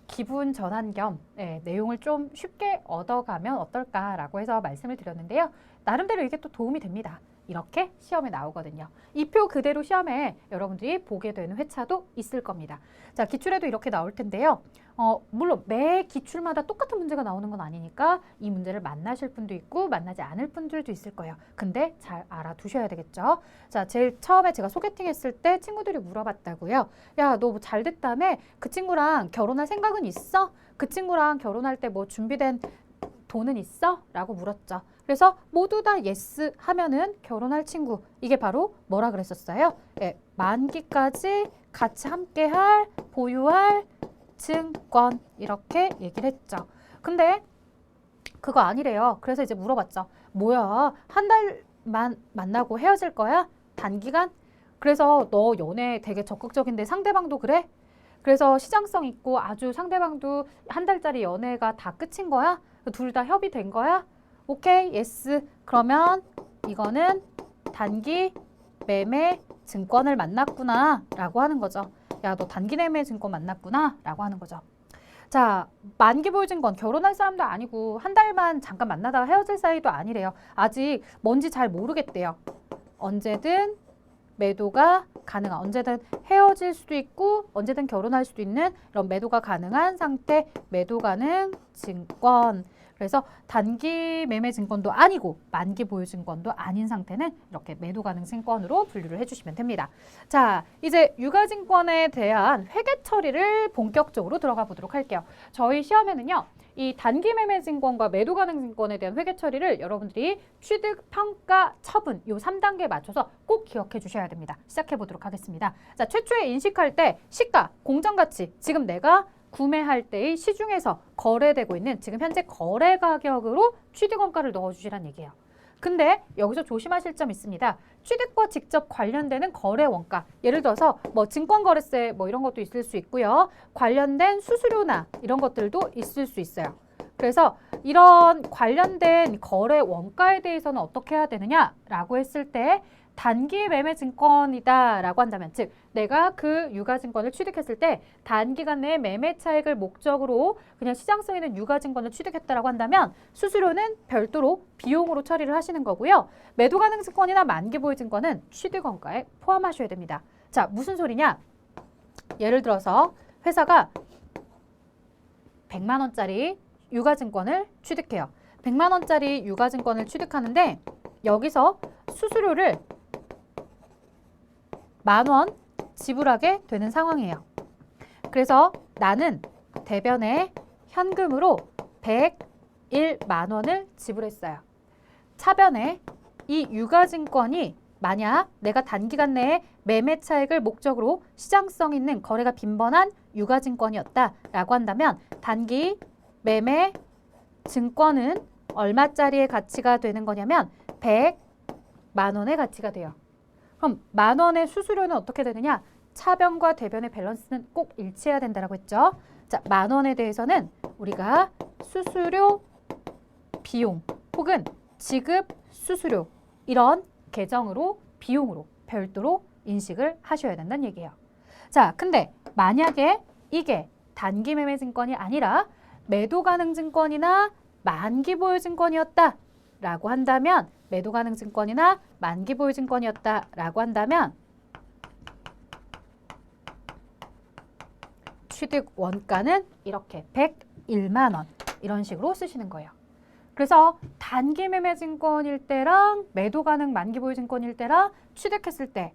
기분 전환 겸 내용을 좀 쉽게 얻어가면 어떨까라고 해서 말씀을 드렸는데요. 나름대로 이게 또 도움이 됩니다. 이렇게 시험에 나오거든요. 이 표 그대로 시험에 여러분들이 보게 되는 회차도 있을 겁니다. 자, 기출에도 이렇게 나올 텐데요. 물론 매 기출마다 똑같은 문제가 나오는 건 아니니까 이 문제를 만나실 분도 있고 만나지 않을 분들도 있을 거예요. 근데 잘 알아두셔야 되겠죠. 자, 제일 처음에 제가 소개팅 했을 때 친구들이 물어봤다고요. 야, 너 뭐 잘 됐다며? 그 친구랑 결혼할 생각은 있어? 그 친구랑 결혼할 때 뭐 준비된 돈은 있어? 라고 물었죠. 그래서 모두 다 예스 하면은 결혼할 친구. 이게 바로 뭐라 그랬었어요? 예, 만기까지 같이 함께할, 보유할 증권. 이렇게 얘기를 했죠. 근데 그거 아니래요. 그래서 이제 물어봤죠. 뭐야, 한 달만 만나고 헤어질 거야? 단기간? 그래서 너 연애 되게 적극적인데 상대방도 그래? 그래서 시장성 있고 아주 상대방도 한 달짜리 연애가 다 끝인 거야? 둘 다 협의된 거야? 오케이, 예스. 그러면 이거는 단기 매매 증권을 만났구나 라고 하는 거죠. 야, 너 단기 매매 증권 만났구나 라고 하는 거죠. 자, 만기 보유 증권 결혼할 사람도 아니고 한 달만 잠깐 만나다가 헤어질 사이도 아니래요. 아직 뭔지 잘 모르겠대요. 언제든 매도가 가능한, 언제든 헤어질 수도 있고 언제든 결혼할 수도 있는 이런 매도가 가능한 상태, 매도 가능 증권. 그래서 단기 매매 증권도 아니고 만기 보유 증권도 아닌 상태는 이렇게 매도 가능 증권으로 분류를 해주시면 됩니다. 자, 이제 유가증권에 대한 회계 처리를 본격적으로 들어가 보도록 할게요. 저희 시험에는요, 이 단기 매매 증권과 매도 가능 증권에 대한 회계 처리를 여러분들이 취득, 평가, 처분 요 3단계에 맞춰서 꼭 기억해 주셔야 됩니다. 시작해 보도록 하겠습니다. 자, 최초에 인식할 때 시가, 공정가치, 지금 내가 구매할 때의 시중에서 거래되고 있는 지금 현재 거래 가격으로 취득원가를 넣어주시란 얘기예요. 근데 여기서 조심하실 점 있습니다. 취득과 직접 관련되는 거래 원가, 예를 들어서 뭐 증권거래세 뭐 이런 것도 있을 수 있고요. 관련된 수수료나 이런 것들도 있을 수 있어요. 그래서 이런 관련된 거래 원가에 대해서는 어떻게 해야 되느냐라고 했을 때 단기 매매 증권이다라고 한다면, 즉 내가 그 유가증권을 취득했을 때 단기간 내에 매매 차익을 목적으로 그냥 시장성 있는 유가증권을 취득했다라고 한다면 수수료는 별도로 비용으로 처리를 하시는 거고요. 매도 가능 증권이나 만기 보유 증권은 취득원가에 포함하셔야 됩니다. 자, 무슨 소리냐? 예를 들어서 회사가 100만 원짜리 유가증권을 취득해요. 100만 원짜리 유가증권을 취득하는데 여기서 수수료를 10,000원 지불하게 되는 상황이에요. 그래서 나는 대변에 현금으로 101만 원을 지불했어요. 차변에 이 유가증권이 만약 내가 단기간 내에 매매 차익을 목적으로 시장성 있는 거래가 빈번한 유가증권이었다라고 한다면 단기 매매 증권은 얼마짜리의 가치가 되는 거냐면 100만 원의 가치가 돼요. 그럼 10,000원의 수수료는 어떻게 되느냐? 차변과 대변의 밸런스는 꼭 일치해야 된다고 했죠. 자, 10,000원에 대해서는 우리가 수수료 비용 혹은 지급 수수료 이런 계정으로 비용으로 별도로 인식을 하셔야 된다는 얘기예요. 자, 근데 만약에 이게 단기 매매 증권이 아니라 매도 가능 증권이나 만기 보유 증권이었다라고 한다면, 매도 가능 증권이나 만기 보유 증권이었다라고 한다면 취득 원가는 이렇게 101만 원 이런 식으로 쓰시는 거예요. 그래서 단기 매매 증권일 때랑 매도 가능 만기 보유 증권일 때랑 취득했을 때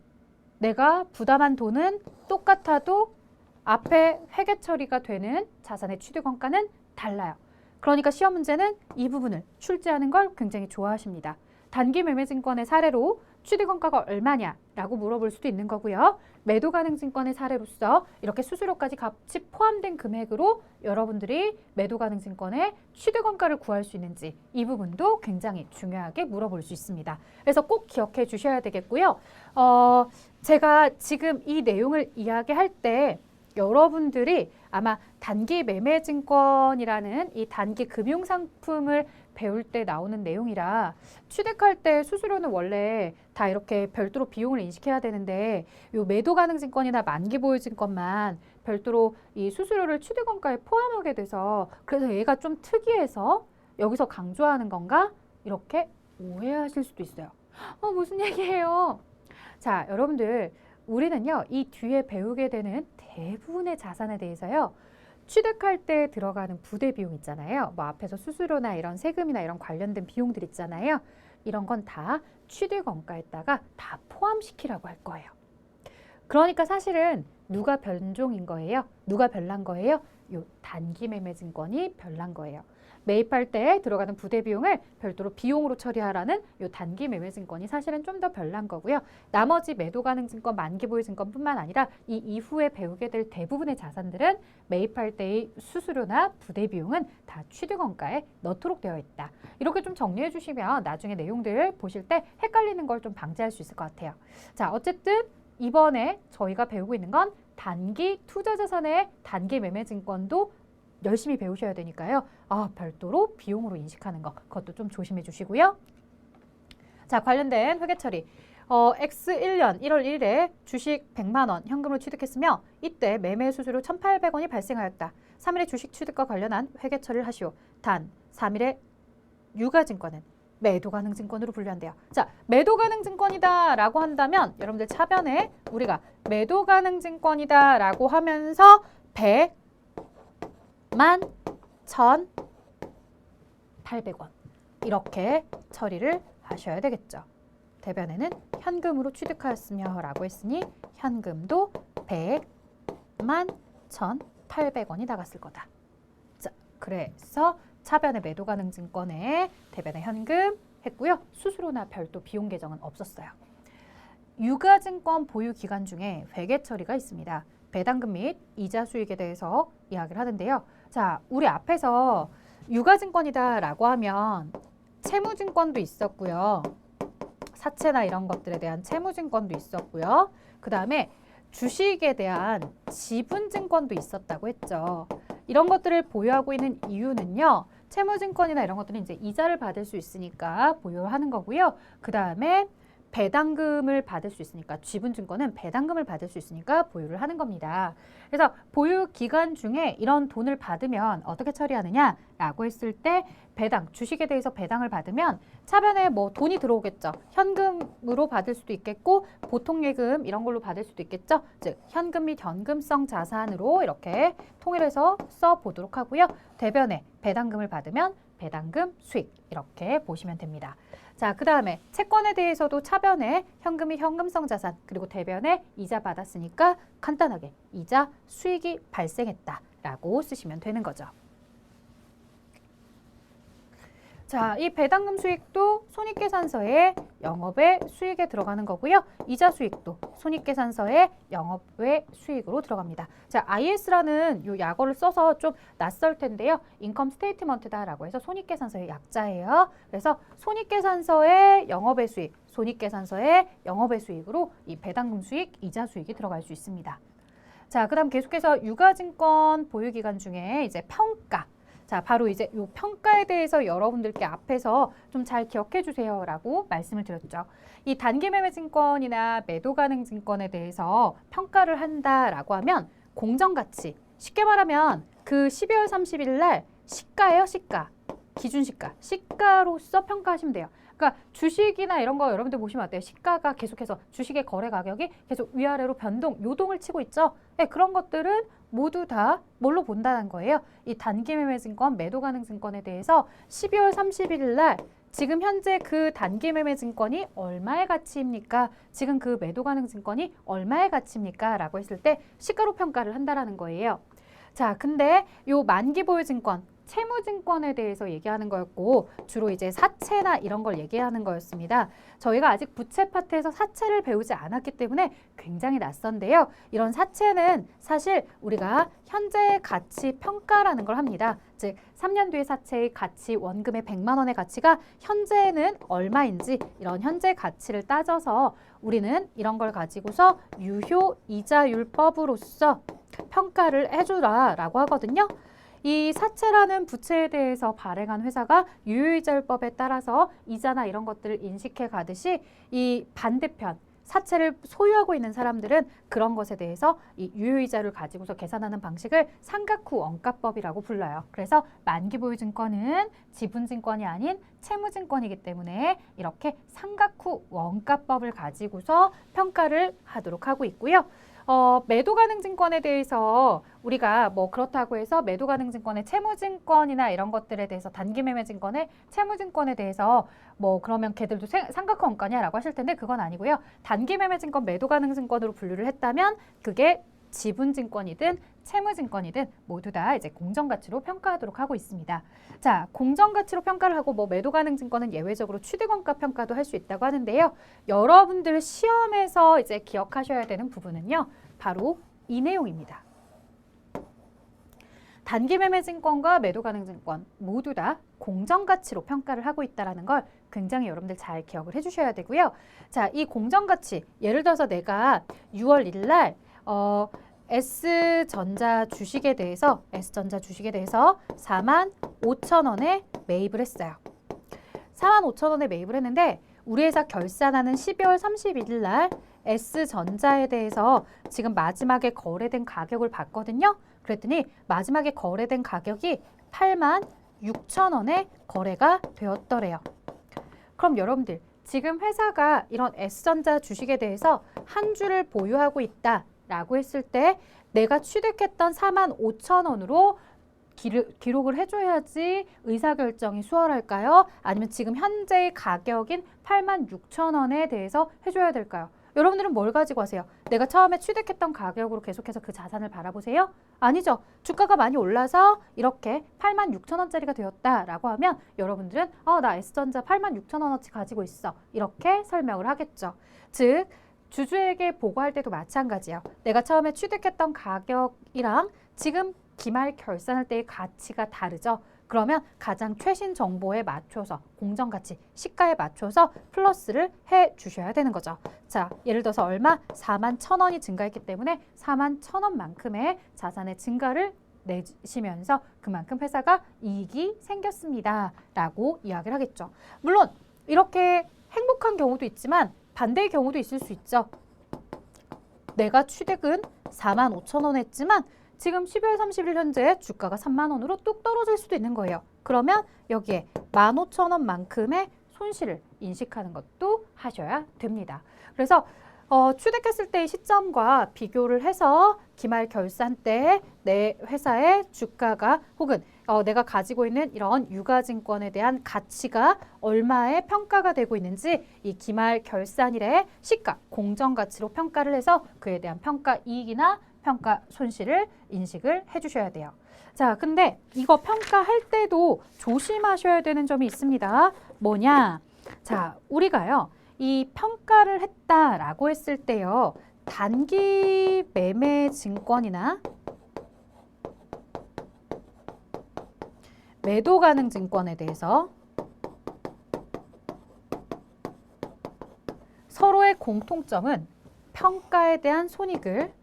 내가 부담한 돈은 똑같아도 앞에 회계 처리가 되는 자산의 취득 원가는 달라요. 그러니까 시험 문제는 이 부분을 출제하는 걸 굉장히 좋아하십니다. 단기 매매 증권의 사례로 취득 원가가 얼마냐라고 물어볼 수도 있는 거고요. 매도 가능 증권의 사례로서 이렇게 수수료까지 같이 포함된 금액으로 여러분들이 매도 가능 증권의 취득 원가를 구할 수 있는지 이 부분도 굉장히 중요하게 물어볼 수 있습니다. 그래서 꼭 기억해 주셔야 되겠고요. 제가 지금 이 내용을 이야기할 때 여러분들이 아마 단기 매매 증권이라는 이 단기 금융 상품을 배울 때 나오는 내용이라 취득할 때 수수료는 원래 다 이렇게 별도로 비용을 인식해야 되는데 요 매도 가능 증권이나 만기 보유 증권만 별도로 이 수수료를 취득 원가에 포함하게 돼서 그래서 얘가 좀 특이해서 여기서 강조하는 건가? 이렇게 오해하실 수도 있어요. 무슨 얘기예요? 자, 여러분들 우리는요, 이 뒤에 배우게 되는 대부분의 자산에 대해서요, 취득할 때 들어가는 부대 비용 있잖아요. 뭐 앞에서 수수료나 이런 세금이나 이런 관련된 비용들 있잖아요. 이런 건 다 취득 원가에다가 다 포함시키라고 할 거예요. 그러니까 사실은 누가 변종인 거예요? 누가 별난 거예요? 요 단기 매매 증권이 별난 거예요. 매입할 때 들어가는 부대 비용을 별도로 비용으로 처리하라는 요 단기 매매 증권이 사실은 좀 더 별난 거고요. 나머지 매도 가능 증권, 만기 보유 증권뿐만 아니라 이 이후에 배우게 될 대부분의 자산들은 매입할 때의 수수료나 부대 비용은 다 취득원가에 넣도록 되어 있다. 이렇게 좀 정리해 주시면 나중에 내용들 보실 때 헷갈리는 걸 좀 방지할 수 있을 것 같아요. 자, 어쨌든 이번에 저희가 배우고 있는 건 단기 투자 자산의 단기 매매 증권도 열심히 배우셔야 되니까요. 별도로 비용으로 인식하는 거, 그것도 좀 조심해 주시고요. 자, 관련된 회계 처리. X1년 1월 1일에 주식 100만 원 현금으로 취득했으며 이때 매매 수수료 1,800원이 발생하였다. 3일의 주식 취득과 관련한 회계 처리를 하시오. 단 3일의 유가증권은 매도 가능 증권으로 분류한대요. 자, 매도 가능 증권이다 라고 한다면 여러분들 차변에 우리가 매도 가능 증권이다 라고 하면서 100, 11,800원 이렇게 처리를 하셔야 되겠죠. 대변에는 현금으로 취득하였으며 라고 했으니 현금도 101,800원이 나갔을 거다. 자, 그래서 차변에 매도 가능 증권에 대변에 현금 했고요. 수수료나 별도 비용 계정은 없었어요. 유가증권 보유 기간 중에 회계 처리가 있습니다. 배당금 및 이자 수익에 대해서 이야기를 하는데요. 자, 우리 앞에서 유가증권이다 라고 하면 채무증권도 있었고요. 사채나 이런 것들에 대한 채무증권도 있었고요. 그 다음에 주식에 대한 지분증권도 있었다고 했죠. 이런 것들을 보유하고 있는 이유는요. 채무증권이나 이런 것들은 이제 이자를 받을 수 있으니까 보유하는 거고요. 그 다음에 배당금을 받을 수 있으니까 지분증권은 배당금을 받을 수 있으니까 보유를 하는 겁니다. 그래서 보유 기간 중에 이런 돈을 받으면 어떻게 처리하느냐라고 했을 때 배당, 주식에 대해서 배당을 받으면 차변에 뭐 돈이 들어오겠죠. 현금으로 받을 수도 있겠고 보통예금 이런 걸로 받을 수도 있겠죠. 즉 현금 및 현금성 자산으로 이렇게 통일해서 써보도록 하고요. 대변에 배당금을 받으면 배당금 수익 이렇게 보시면 됩니다. 자, 그 다음에 채권에 대해서도 차변에 현금이 현금성 자산 그리고 대변에 이자 받았으니까 간단하게 이자 수익이 발생했다라고 쓰시면 되는 거죠. 자, 이 배당금 수익도 손익계산서에 영업외 수익에 들어가는 거고요. 이자 수익도 손익계산서에 영업외 수익으로 들어갑니다. 자, IS라는 요 약어를 써서 좀 낯설 텐데요. 인컴 스테이트먼트다라고 해서 손익계산서의 약자예요. 그래서 손익계산서에 영업외 수익, 손익계산서에 영업외 수익으로 이 배당금 수익, 이자 수익이 들어갈 수 있습니다. 자, 그다음 계속해서 유가증권 보유기간 중에 이제 평가. 자, 바로 이제 이 평가에 대해서 여러분들께 앞에서 좀 잘 기억해 주세요 라고 말씀을 드렸죠. 이 단기 매매 증권이나 매도 가능 증권에 대해서 평가를 한다라고 하면 공정가치, 쉽게 말하면 그 12월 30일 날 시가예요, 시가. 기준시가, 시가로서 평가하시면 돼요. 그러니까 주식이나 이런 거 여러분들 보시면 어때요? 시가가 계속해서 주식의 거래 가격이 계속 위아래로 요동을 치고 있죠. 네, 그런 것들은 모두 다 뭘로 본다는 거예요? 이 단기 매매 증권, 매도 가능 증권에 대해서 12월 31일 날 지금 현재 그 단기 매매 증권이 얼마의 가치입니까? 지금 그 매도 가능 증권이 얼마의 가치입니까? 라고 했을 때 시가로 평가를 한다라는 거예요. 자, 근데 요 만기 보유 증권, 채무증권에 대해서 얘기하는 거였고 주로 이제 사채나 이런 걸 얘기하는 거였습니다. 저희가 아직 부채 파트에서 사채를 배우지 않았기 때문에 굉장히 낯선데요. 이런 사채는 사실 우리가 현재 가치 평가라는 걸 합니다. 즉 3년 뒤의 사채의 가치, 원금의 100만 원의 가치가 현재는 얼마인지 이런 현재 가치를 따져서 우리는 이런 걸 가지고서 유효 이자율법으로서 평가를 해주라라고 하거든요. 이 사채라는 부채에 대해서 발행한 회사가 유효이자율법에 따라서 이자나 이런 것들을 인식해 가듯이 이 반대편 사채를 소유하고 있는 사람들은 그런 것에 대해서 이 유효이자를 가지고서 계산하는 방식을 상각후 원가법이라고 불러요. 그래서 만기보유증권은 지분증권이 아닌 채무증권이기 때문에 이렇게 상각후 원가법을 가지고서 평가를 하도록 하고 있고요. 매도 가능 증권에 대해서 우리가 뭐 그렇다고 해서 매도 가능 증권의 채무증권이나 이런 것들에 대해서 단기 매매 증권의 채무증권에 대해서 뭐 그러면 걔들도 상각후 원가냐라고 하실 텐데 그건 아니고요. 단기 매매 증권 매도 가능 증권으로 분류를 했다면 그게 지분증권이든 채무증권이든 모두 다 이제 공정가치로 평가하도록 하고 있습니다. 자, 공정가치로 평가를 하고 뭐 매도가능증권은 예외적으로 취득원가 평가도 할 수 있다고 하는데요. 여러분들 시험에서 이제 기억하셔야 되는 부분은요. 바로 이 내용입니다. 단기매매증권과 매도가능증권 모두 다 공정가치로 평가를 하고 있다는 걸 굉장히 여러분들 잘 기억을 해주셔야 되고요. 자, 이 공정가치, 예를 들어서 내가 6월 1일 날 S전자 주식에 대해서 45,000원에 매입을 했어요. 45,000원에 매입을 했는데 우리 회사 결산하는 12월 31일 날 S전자에 대해서 지금 마지막에 거래된 가격을 봤거든요. 그랬더니 마지막에 거래된 가격이 86,000원에 거래가 되었더래요. 그럼 여러분들 지금 회사가 이런 S전자 주식에 대해서 한 주를 보유하고 있다라고 했을 때 내가 취득했던 45,000원으로 기록을 해줘야지 의사결정이 수월할까요? 아니면 지금 현재의 가격인 86,000원에 대해서 해줘야 될까요? 여러분들은 뭘 가지고 하세요? 내가 처음에 취득했던 가격으로 계속해서 그 자산을 바라보세요? 아니죠. 주가가 많이 올라서 이렇게 86,000원짜리가 되었다라고 하면 여러분들은 나 S전자 86,000원어치 가지고 있어. 이렇게 설명을 하겠죠. 즉 주주에게 보고할 때도 마찬가지예요. 내가 처음에 취득했던 가격이랑 지금 기말 결산할 때의 가치가 다르죠. 그러면 가장 최신 정보에 맞춰서 공정가치, 시가에 맞춰서 플러스를 해 주셔야 되는 거죠. 자, 예를 들어서 얼마? 41,000원이 증가했기 때문에 41,000원만큼의 자산의 증가를 내시면서 그만큼 회사가 이익이 생겼습니다. 라고 이야기를 하겠죠. 물론 이렇게 행복한 경우도 있지만 반대의 경우도 있을 수 있죠. 내가 취득은 45,000원 했지만 지금 12월 30일 현재 주가가 3만 원으로 뚝 떨어질 수도 있는 거예요. 그러면 여기에 15,000원만큼의 손실을 인식하는 것도 하셔야 됩니다. 그래서 취득했을 때의 시점과 비교를 해서 기말 결산 때 내 회사의 주가가 혹은 내가 가지고 있는 이런 유가증권에 대한 가치가 얼마에 평가가 되고 있는지 이 기말 결산일의 시가, 공정가치로 평가를 해서 그에 대한 평가 이익이나 평가 손실을 인식을 해주셔야 돼요. 자, 근데 이거 평가할 때도 조심하셔야 되는 점이 있습니다. 뭐냐? 자, 우리가요, 이 평가를 했다라고 했을 때요, 단기 매매 증권이나 매도 가능 증권에 대해서 서로의 공통점은 평가에 대한 손익을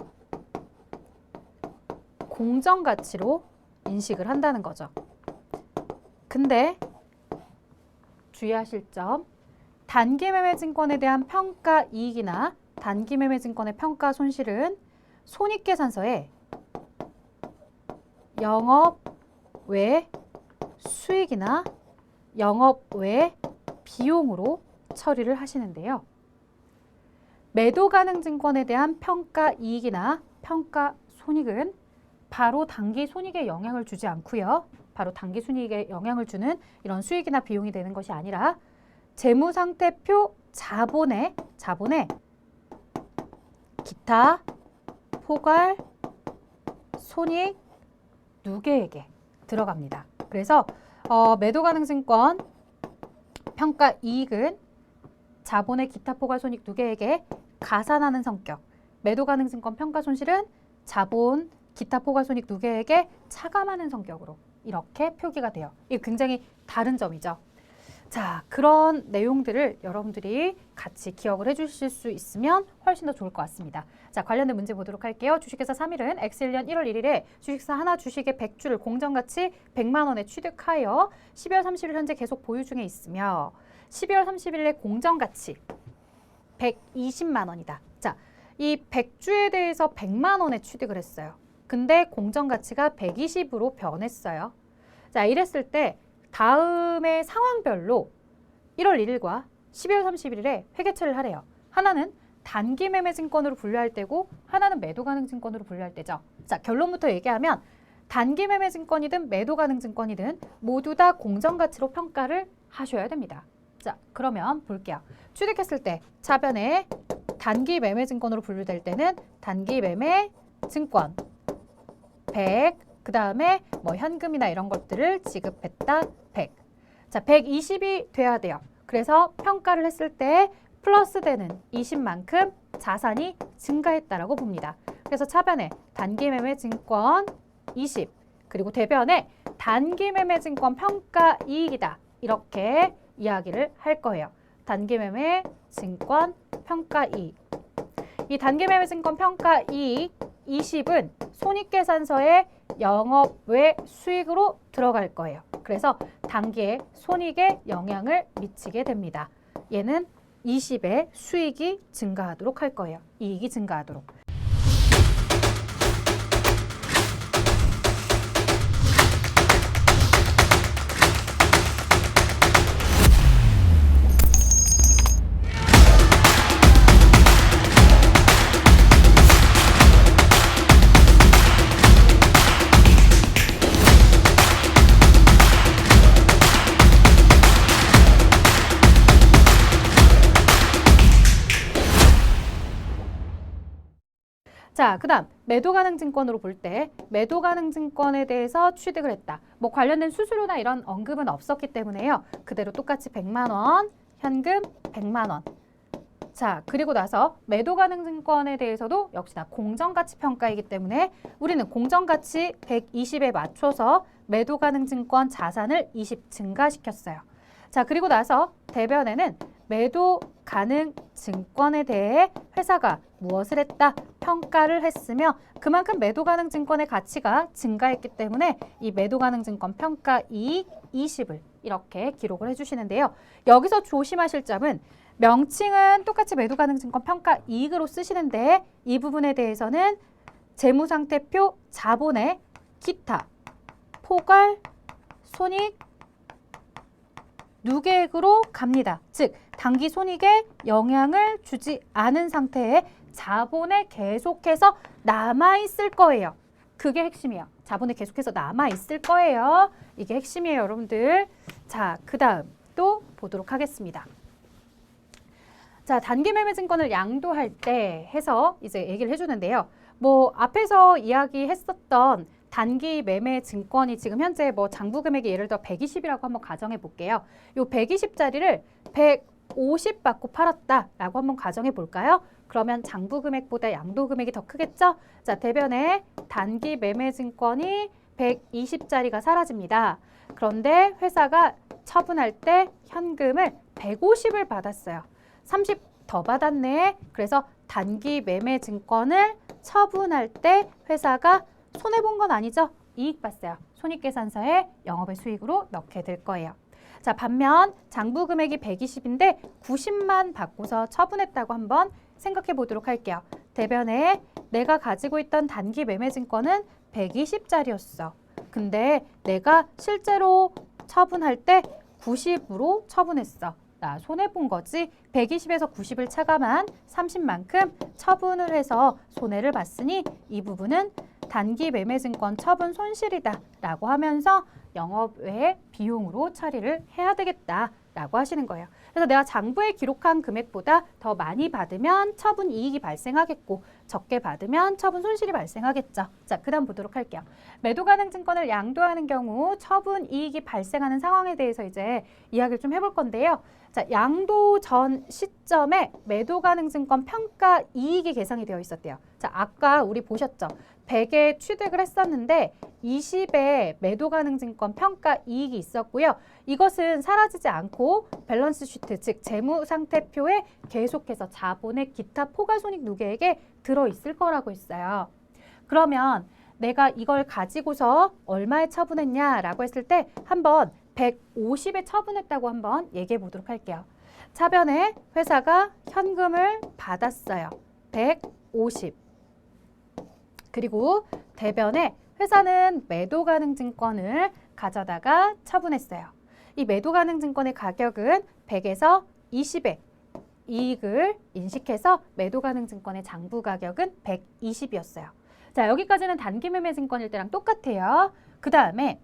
공정가치로 인식을 한다는 거죠. 근데 주의하실 점, 단기매매증권에 대한 평가 이익이나 단기매매증권의 평가 손실은 손익계산서에 영업 외 수익이나 영업 외 비용으로 처리를 하시는데요. 매도 가능 증권에 대한 평가 이익이나 평가 손익은 바로 단기 손익에 영향을 주지 않고요. 바로 단기 손익에 영향을 주는 이런 수익이나 비용이 되는 것이 아니라 재무상태표 자본에 기타, 포괄, 손익, 누계에게 들어갑니다. 그래서 매도 가능 증권 평가 이익은 자본의 기타, 포괄, 손익, 누계에게 가산하는 성격, 매도 가능 증권 평가 손실은 자본, 기타, 포괄, 손익, 누계에게 차감하는 성격으로 이렇게 표기가 돼요. 이게 굉장히 다른 점이죠. 자, 그런 내용들을 여러분들이 같이 기억을 해주실 수 있으면 훨씬 더 좋을 것 같습니다. 자, 관련된 문제 보도록 할게요. 주식회사 3일은 X1년 1월 1일에 주식사 하나 주식의 100주를 공정가치 100만 원에 취득하여 12월 30일 현재 계속 보유 중에 있으며 12월 30일에 공정가치 120만 원이다. 자, 이 100주에 대해서 100만 원에 취득을 했어요. 근데 공정가치가 120으로 변했어요. 자, 이랬을 때 다음의 상황별로 1월 1일과 12월 31일에 회계처리를 하래요. 하나는 단기 매매 증권으로 분류할 때고 하나는 매도 가능 증권으로 분류할 때죠. 자, 결론부터 얘기하면 단기 매매 증권이든 매도 가능 증권이든 모두 다 공정가치로 평가를 하셔야 됩니다. 자, 그러면 볼게요. 취득했을 때 차변에 단기 매매 증권으로 분류될 때는 단기 매매 증권 100, 그 다음에 뭐 현금이나 이런 것들을 지급했다 100. 자, 120이 돼야 돼요. 그래서 평가를 했을 때 플러스 되는 20만큼 자산이 증가했다라고 봅니다. 그래서 차변에 단기매매 증권 20, 그리고 대변에 단기매매 증권 평가 이익이다. 이렇게 이야기를 할 거예요. 단기매매 증권 평가 이익. 이 단기매매 증권 평가 이익 20은 손익계산서에 영업외 수익으로 들어갈 거예요. 그래서 단기의 손익에 영향을 미치게 됩니다. 얘는 20의 수익이 증가하도록 할 거예요. 이익이 증가하도록. 자, 그 다음 매도 가능 증권으로 볼 때 매도 가능 증권에 대해서 취득을 했다. 뭐 관련된 수수료나 이런 언급은 없었기 때문에요. 그대로 똑같이 100만 원, 현금 100만 원. 자, 그리고 나서 매도 가능 증권에 대해서도 역시나 공정가치 평가이기 때문에 우리는 공정가치 120에 맞춰서 매도 가능 증권 자산을 20 증가시켰어요. 자, 그리고 나서 대변에는 매도 가능 증권에 대해 회사가 무엇을 했다? 평가를 했으며 그만큼 매도 가능 증권의 가치가 증가했기 때문에 이 매도 가능 증권 평가 이익 20을 이렇게 기록을 해주시는데요. 여기서 조심하실 점은 명칭은 똑같이 매도 가능 증권 평가 이익으로 쓰시는데 이 부분에 대해서는 재무상태표 자본의 기타, 포괄, 손익, 누계액으로 갑니다. 즉 단기 손익에 영향을 주지 않은 상태에 자본에 계속해서 남아있을 거예요. 그게 핵심이에요. 자본에 계속해서 남아있을 거예요. 이게 핵심이에요, 여러분들. 자, 그 다음 또 보도록 하겠습니다. 자, 단기 매매 증권을 양도할 때 해서 이제 얘기를 해주는데요. 뭐 앞에서 이야기했었던 단기 매매 증권이 지금 현재 뭐 장부 금액이 예를 들어 120이라고 한번 가정해 볼게요. 요 120짜리를 150 받고 팔았다라고 한번 가정해 볼까요? 그러면 장부 금액보다 양도 금액이 더 크겠죠? 자, 대변에 단기 매매 증권이 120짜리가 사라집니다. 그런데 회사가 처분할 때 현금을 150을 받았어요. 30 더 받았네. 그래서 단기 매매 증권을 처분할 때 회사가 손해본 건 아니죠? 이익 봤어요. 손익계산서에 영업의 수익으로 넣게 될 거예요. 자, 반면 장부 금액이 120인데 90만 받고서 처분했다고 한번 생각해 보도록 할게요. 대변에 내가 가지고 있던 단기 매매 증권은 120짜리였어. 근데 내가 실제로 처분할 때 90으로 처분했어. 나 손해본 거지. 120에서 90을 차감한 30만큼 처분을 해서 손해를 봤으니 이 부분은 단기 매매 증권 처분 손실이다 라고 하면서 영업외 비용으로 처리를 해야 되겠다 라고 하시는 거예요. 그래서 내가 장부에 기록한 금액보다 더 많이 받으면 처분 이익이 발생하겠고 적게 받으면 처분 손실이 발생하겠죠. 자, 그 다음 보도록 할게요. 매도 가능 증권을 양도하는 경우 처분 이익이 발생하는 상황에 대해서 이제 이야기를 좀 해볼 건데요. 자, 양도 전 시점에 매도 가능 증권 평가 이익이 계산이 되어 있었대요. 자, 아까 우리 보셨죠? 100에 취득을 했었는데 20에 매도 가능 증권 평가 이익이 있었고요. 이것은 사라지지 않고 밸런스 시트, 즉 재무 상태표에 계속해서 자본의 기타 포괄손익 누계액에 들어있을 거라고 했어요. 그러면 내가 이걸 가지고서 얼마에 처분했냐라고 했을 때 한번 150에 처분했다고 한번 얘기해 보도록 할게요. 차변에 회사가 현금을 받았어요. 150. 그리고 대변에 회사는 매도 가능 증권을 가져다가 처분했어요. 이 매도 가능 증권의 가격은 100에서 20에 이익을 인식해서 매도 가능 증권의 장부 가격은 120이었어요. 자, 여기까지는 단기 매매 증권일 때랑 똑같아요. 그 다음에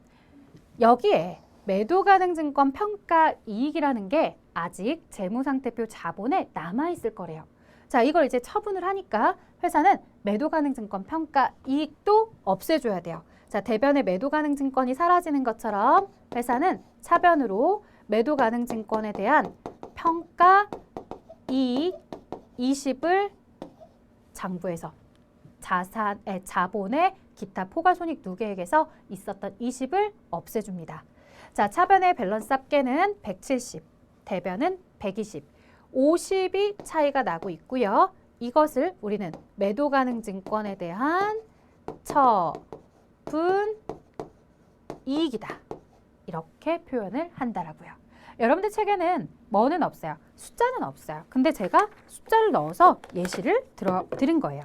여기에 매도 가능 증권 평가 이익이라는 게 아직 재무상태표 자본에 남아있을 거래요. 자, 이걸 이제 처분을 하니까 회사는 매도가능증권 평가 이익도 없애줘야 돼요. 자, 대변의 매도가능증권이 사라지는 것처럼 회사는 차변으로 매도가능증권에 대한 평가 이익 20을 장부에서 자본의 기타 포괄손익 누계액에서 있었던 20을 없애줍니다. 자, 차변의 밸런스 합계는 170, 대변은 120, 50이 차이가 나고 있고요. 이것을 우리는 매도가능증권에 대한 처분 이익이다. 이렇게 표현을 한다라고요. 여러분들 책에는 뭐는 없어요. 숫자는 없어요. 근데 제가 숫자를 넣어서 예시를 드린 거예요.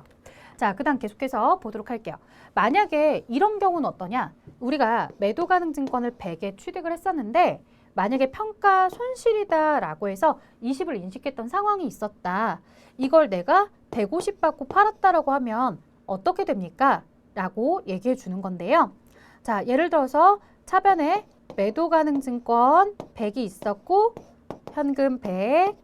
자, 그 다음 계속해서 보도록 할게요. 만약에 이런 경우는 어떠냐? 우리가 매도가능증권을 100에 취득을 했었는데 만약에 평가 손실이다라고 해서 20을 인식했던 상황이 있었다. 이걸 내가 150 받고 팔았다라고 하면 어떻게 됩니까? 라고 얘기해 주는 건데요. 자, 예를 들어서 차변에 매도가능증권 100이 있었고 현금 100.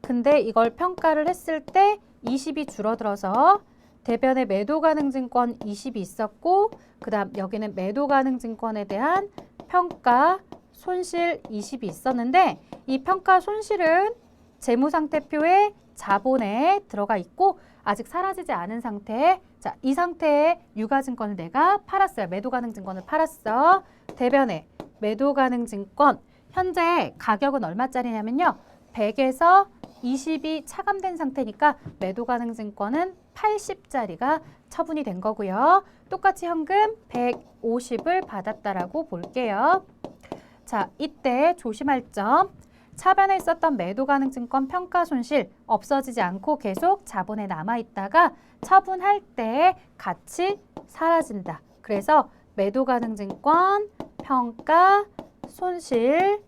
근데 이걸 평가를 했을 때 20이 줄어들어서 대변에 매도가능증권 20이 있었고 그 다음 여기는 매도가능증권에 대한 평가 손실 20이 있었는데 이 평가 손실은 재무상태표에 자본에 들어가 있고 아직 사라지지 않은 상태에 자, 이 상태에 유가증권을 내가 팔았어요. 매도가능증권을 팔았어. 대변에 매도가능증권 현재 가격은 얼마짜리냐면요. 100에서 20이 차감된 상태니까 매도가능증권은 80짜리가 처분이 된 거고요. 똑같이 현금 150을 받았다라고 볼게요. 자, 이때 조심할 점. 차변에 있었던 매도가능증권 평가 손실 없어지지 않고 계속 자본에 남아있다가 처분할 때 같이 사라진다. 그래서 매도가능증권 평가 손실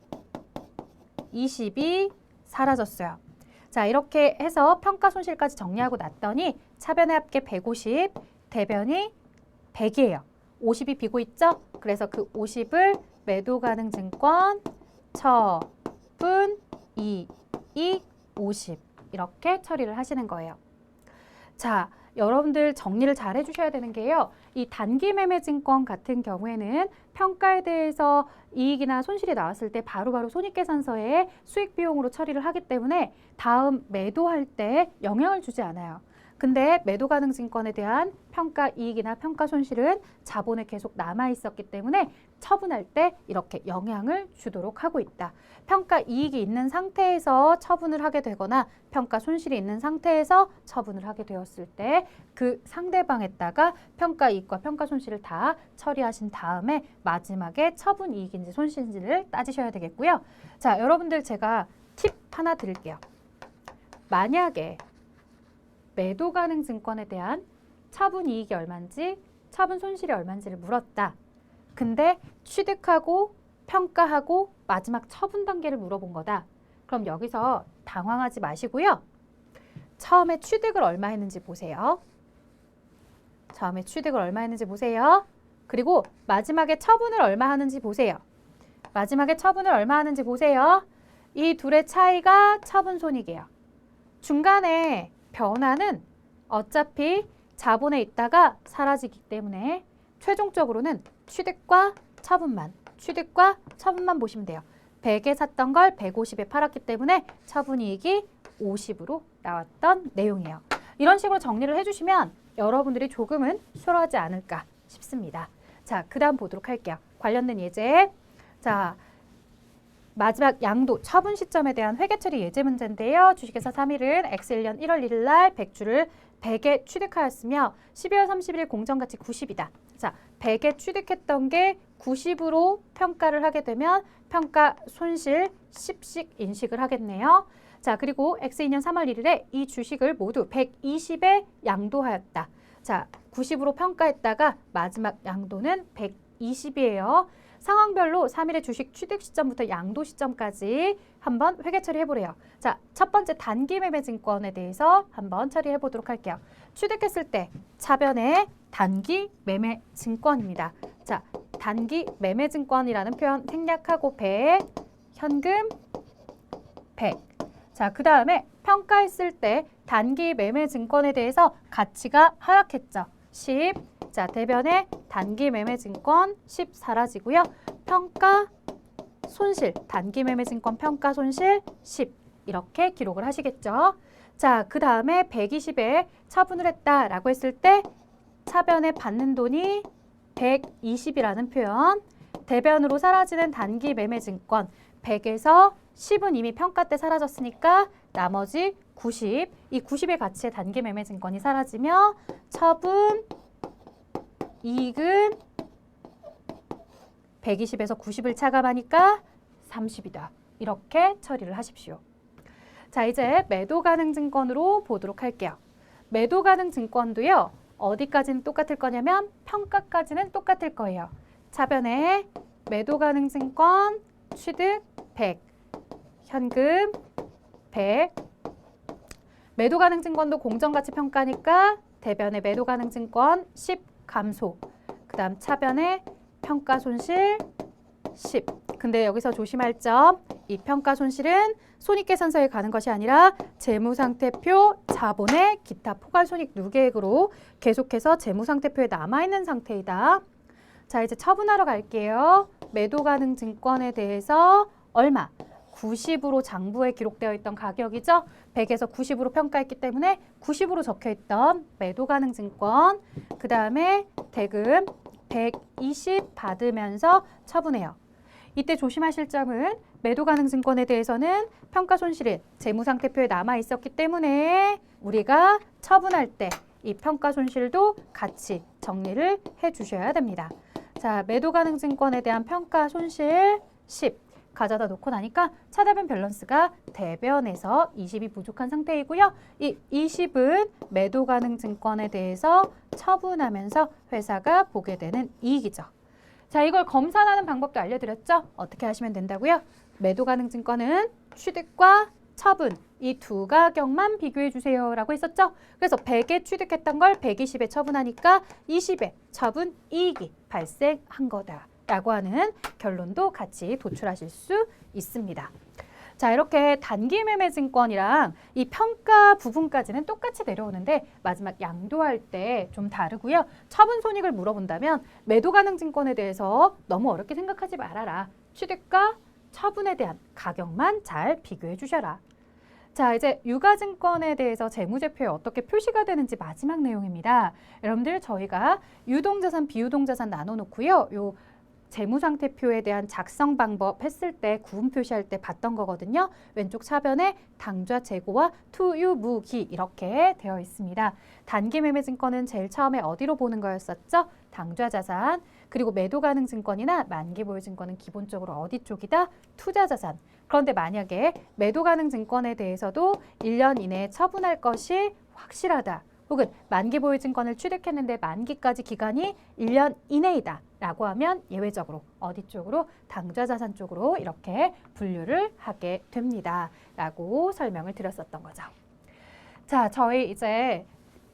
20이 사라졌어요. 자, 이렇게 해서 평가 손실까지 정리하고 났더니 차변의 합계 150, 대변이 100이에요. 50이 비고 있죠? 그래서 그 50을 매도가능증권 처분 이익 50 이렇게 처리를 하시는 거예요. 자, 여러분들 정리를 잘 해주셔야 되는 게요. 이 단기매매증권 같은 경우에는 평가에 대해서 이익이나 손실이 나왔을 때 바로바로 손익계산서에 수익비용으로 처리를 하기 때문에 다음 매도할 때 영향을 주지 않아요. 근데 매도가능증권에 대한 평가 이익이나 평가 손실은 자본에 계속 남아 있었기 때문에 처분할 때 이렇게 영향을 주도록 하고 있다. 평가 이익이 있는 상태에서 처분을 하게 되거나 평가 손실이 있는 상태에서 처분을 하게 되었을 때 그 상대방에다가 평가 이익과 평가 손실을 다 처리하신 다음에 마지막에 처분 이익인지 손실인지를 따지셔야 되겠고요. 자, 여러분들 제가 팁 하나 드릴게요. 만약에 매도가능증권에 대한 처분 이익이 얼마인지 처분 손실이 얼마인지를 물었다. 근데 취득하고 평가하고 마지막 처분 단계를 물어본 거다. 그럼 여기서 당황하지 마시고요. 처음에 취득을 얼마 했는지 보세요. 처음에 취득을 얼마 했는지 보세요. 그리고 마지막에 처분을 얼마 하는지 보세요. 마지막에 처분을 얼마 하는지 보세요. 이 둘의 차이가 처분 손익이에요. 중간에 변화는 어차피 자본에 있다가 사라지기 때문에 최종적으로는 취득과 처분만 보시면 돼요. 100에 샀던 걸 150에 팔았기 때문에 처분이익이 50으로 나왔던 내용이에요. 이런 식으로 정리를 해주시면 여러분들이 조금은 수월하지 않을까 싶습니다. 자, 그 다음 보도록 할게요. 관련된 예제. 자, 마지막 양도 처분 시점에 대한 회계처리 예제 문제인데요. 주식회사 3일은 X1년 1월 1일 날 100주를 100에 취득하였으며 12월 30일 공정가치 90이다. 자, 100에 취득했던 게 90으로 평가를 하게 되면 평가 손실 10씩 인식을 하겠네요. 자, 그리고 X2년 3월 1일에 이 주식을 모두 120에 양도하였다. 자, 90으로 평가했다가 마지막 양도는 120이에요. 상황별로 3일의 주식 취득 시점부터 양도 시점까지 한번 회계 처리해 보래요. 자, 첫 번째 단기 매매 증권에 대해서 한번 처리해 보도록 할게요. 취득했을 때 차변의 단기 매매 증권입니다. 자, 단기 매매 증권이라는 표현 생략하고 100, 현금 100. 자, 그 다음에 평가했을 때 단기 매매 증권에 대해서 가치가 하락했죠. 10. 자, 대변에 단기 매매 증권 10 사라지고요. 평가 손실, 단기 매매 증권 평가 손실 10 이렇게 기록을 하시겠죠. 자, 그 다음에 120에 처분을 했다라고 했을 때 차변에 받는 돈이 120이라는 표현, 대변으로 사라지는 단기 매매 증권 100에서 10은 이미 평가 때 사라졌으니까 나머지 90, 이 90의 가치의 단기 매매 증권이 사라지며 처분 이익은 120에서 90을 차감하니까 30이다. 이렇게 처리를 하십시오. 자, 이제 매도 가능 증권으로 보도록 할게요. 매도 가능 증권도요. 어디까지는 똑같을 거냐면 평가까지는 똑같을 거예요. 차변에 매도 가능 증권 취득 100, 현금 100. 매도 가능 증권도 공정가치 평가니까 대변에 매도 가능 증권 10 감소. 그 다음 차변에 평가 손실 10. 근데 여기서 조심할 점, 이 평가 손실은 손익계산서에 가는 것이 아니라 재무상태표, 자본의 기타 포괄손익 누계액으로 계속해서 재무상태표에 남아있는 상태이다. 자, 이제 처분하러 갈게요. 매도 가능 증권에 대해서 얼마? 90으로 장부에 기록되어 있던 가격이죠. 100에서 90으로 평가했기 때문에 90으로 적혀있던 매도 가능 증권, 그 다음에 대금 120 받으면서 처분해요. 이때 조심하실 점은 매도 가능 증권에 대해서는 평가 손실은 재무상태표에 남아 있었기 때문에 우리가 처분할 때 이 평가 손실도 같이 정리를 해 주셔야 됩니다. 자, 매도 가능 증권에 대한 평가 손실 10 가져다 놓고 나니까 차대변 밸런스가 대변에서 20이 부족한 상태이고요. 이 20은 매도 가능 증권에 대해서 처분하면서 회사가 보게 되는 이익이죠. 자, 이걸 검산하는 방법도 알려드렸죠? 어떻게 하시면 된다고요? 매도 가능 증권은 취득과 처분 이 두 가격만 비교해 주세요 라고 했었죠? 그래서 100에 취득했던 걸 120에 처분하니까 20에 처분 이익이 발생한 거다 라고 하는 결론도 같이 도출하실 수 있습니다. 자, 이렇게 단기 매매 증권이랑 이 평가 부분까지는 똑같이 내려오는데 마지막 양도할 때 좀 다르고요. 처분 손익을 물어본다면 매도 가능 증권에 대해서 너무 어렵게 생각하지 말아라. 취득과 처분에 대한 가격만 잘 비교해 주셔라. 자, 이제 유가증권에 대해서 재무제표에 어떻게 표시가 되는지 마지막 내용입니다. 여러분들 저희가 유동자산, 비유동자산 나눠놓고요. 요 재무상태표에 대한 작성 방법 했을 때 구분 표시할 때 봤던 거거든요. 왼쪽 차변에 당좌 재고와 투유 무기 이렇게 되어 있습니다. 단기 매매 증권은 제일 처음에 어디로 보는 거였었죠? 당좌 자산. 그리고 매도 가능 증권이나 만기 보유 증권은 기본적으로 어디 쪽이다? 투자 자산. 그런데 만약에 매도 가능 증권에 대해서도 1년 이내에 처분할 것이 확실하다. 혹은 만기 보유 증권을 취득했는데 만기까지 기간이 1년 이내이다 라고 하면 예외적으로 어디 쪽으로? 당좌 자산 쪽으로 이렇게 분류를 하게 됩니다 라고 설명을 드렸었던 거죠. 자, 저희 이제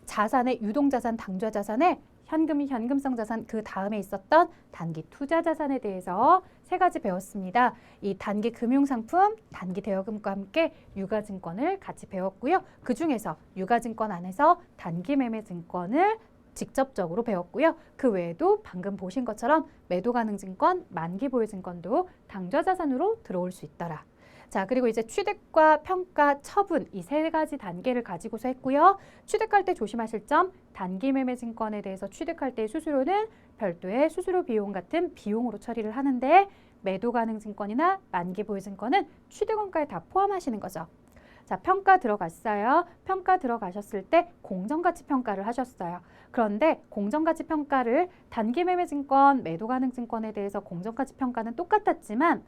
자산의 유동자산, 당좌 자산에 현금이 현금성 자산 그 다음에 있었던 단기 투자 자산에 대해서 세 가지 배웠습니다. 이 단기 금융상품, 단기 대여금과 함께 유가증권을 같이 배웠고요. 그 중에서 유가증권 안에서 단기 매매 증권을 직접적으로 배웠고요. 그 외에도 방금 보신 것처럼 매도 가능 증권, 만기 보유 증권도 당좌 자산으로 들어올 수 있더라. 자, 그리고 이제 취득과 평가, 처분 이 세 가지 단계를 가지고서 했고요. 취득할 때 조심하실 점, 단기 매매 증권에 대해서 취득할 때의 수수료는 별도의 수수료 비용 같은 비용으로 처리를 하는데 매도 가능 증권이나 만기 보유 증권은 취득원가에 다 포함하시는 거죠. 자, 평가 들어갔어요. 평가 들어가셨을 때 공정가치 평가를 하셨어요. 그런데 공정가치 평가를 단기 매매 증권, 매도 가능 증권에 대해서 공정가치 평가는 똑같았지만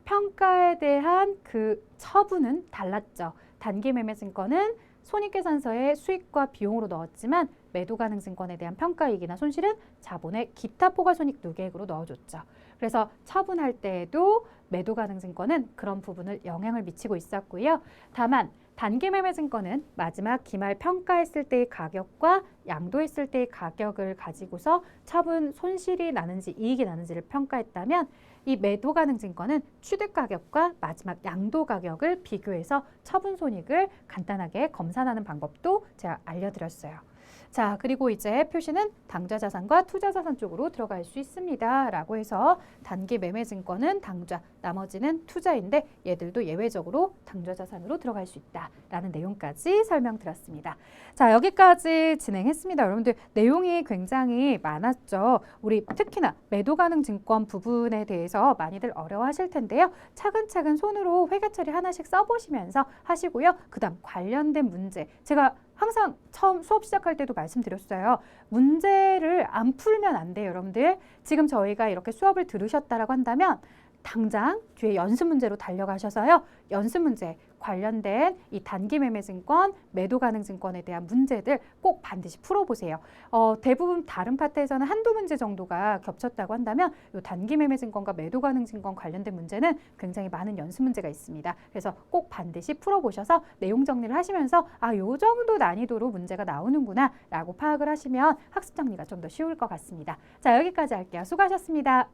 평가에 대한 그 처분은 달랐죠. 단기 매매 증권은 손익계산서에 수익과 비용으로 넣었지만 매도 가능 증권에 대한 평가이익이나 손실은 자본의 기타 포괄손익 누계액으로 넣어줬죠. 그래서 처분할 때에도 매도 가능 증권은 그런 부분을 영향을 미치고 있었고요. 다만 단기매매증권은 마지막 기말 평가했을 때의 가격과 양도했을 때의 가격을 가지고서 처분 손실이 나는지 이익이 나는지를 평가했다면 이 매도 가능 증권은 취득 가격과 마지막 양도 가격을 비교해서 처분 손익을 간단하게 검산하는 방법도 제가 알려드렸어요. 자, 그리고 이제 표시는 당좌 자산과 투자 자산 쪽으로 들어갈 수 있습니다. 라고 해서 단기 매매 증권은 당좌, 나머지는 투자인데 얘들도 예외적으로 당좌 자산으로 들어갈 수 있다. 라는 내용까지 설명드렸습니다. 자, 여기까지 진행했습니다. 여러분들 내용이 굉장히 많았죠. 우리 특히나 매도 가능 증권 부분에 대해서 많이들 어려워하실 텐데요. 차근차근 손으로 회계 처리 하나씩 써보시면서 하시고요. 그 다음 관련된 문제, 제가 항상 처음 수업 시작할 때도 말씀드렸어요. 문제를 안 풀면 안 돼요, 여러분들. 지금 저희가 이렇게 수업을 들으셨다라고 한다면 당장 뒤에 연습 문제로 달려가셔서요. 연습 문제 관련된 이 단기 매매 증권, 매도 가능 증권에 대한 문제들 꼭 반드시 풀어보세요. 대부분 다른 파트에서는 한두 문제 정도가 겹쳤다고 한다면 이 단기 매매 증권과 매도 가능 증권 관련된 문제는 굉장히 많은 연습 문제가 있습니다. 그래서 꼭 반드시 풀어보셔서 내용 정리를 하시면서 요 정도 난이도로 문제가 나오는구나 라고 파악을 하시면 학습 정리가 좀 더 쉬울 것 같습니다. 자, 여기까지 할게요. 수고하셨습니다.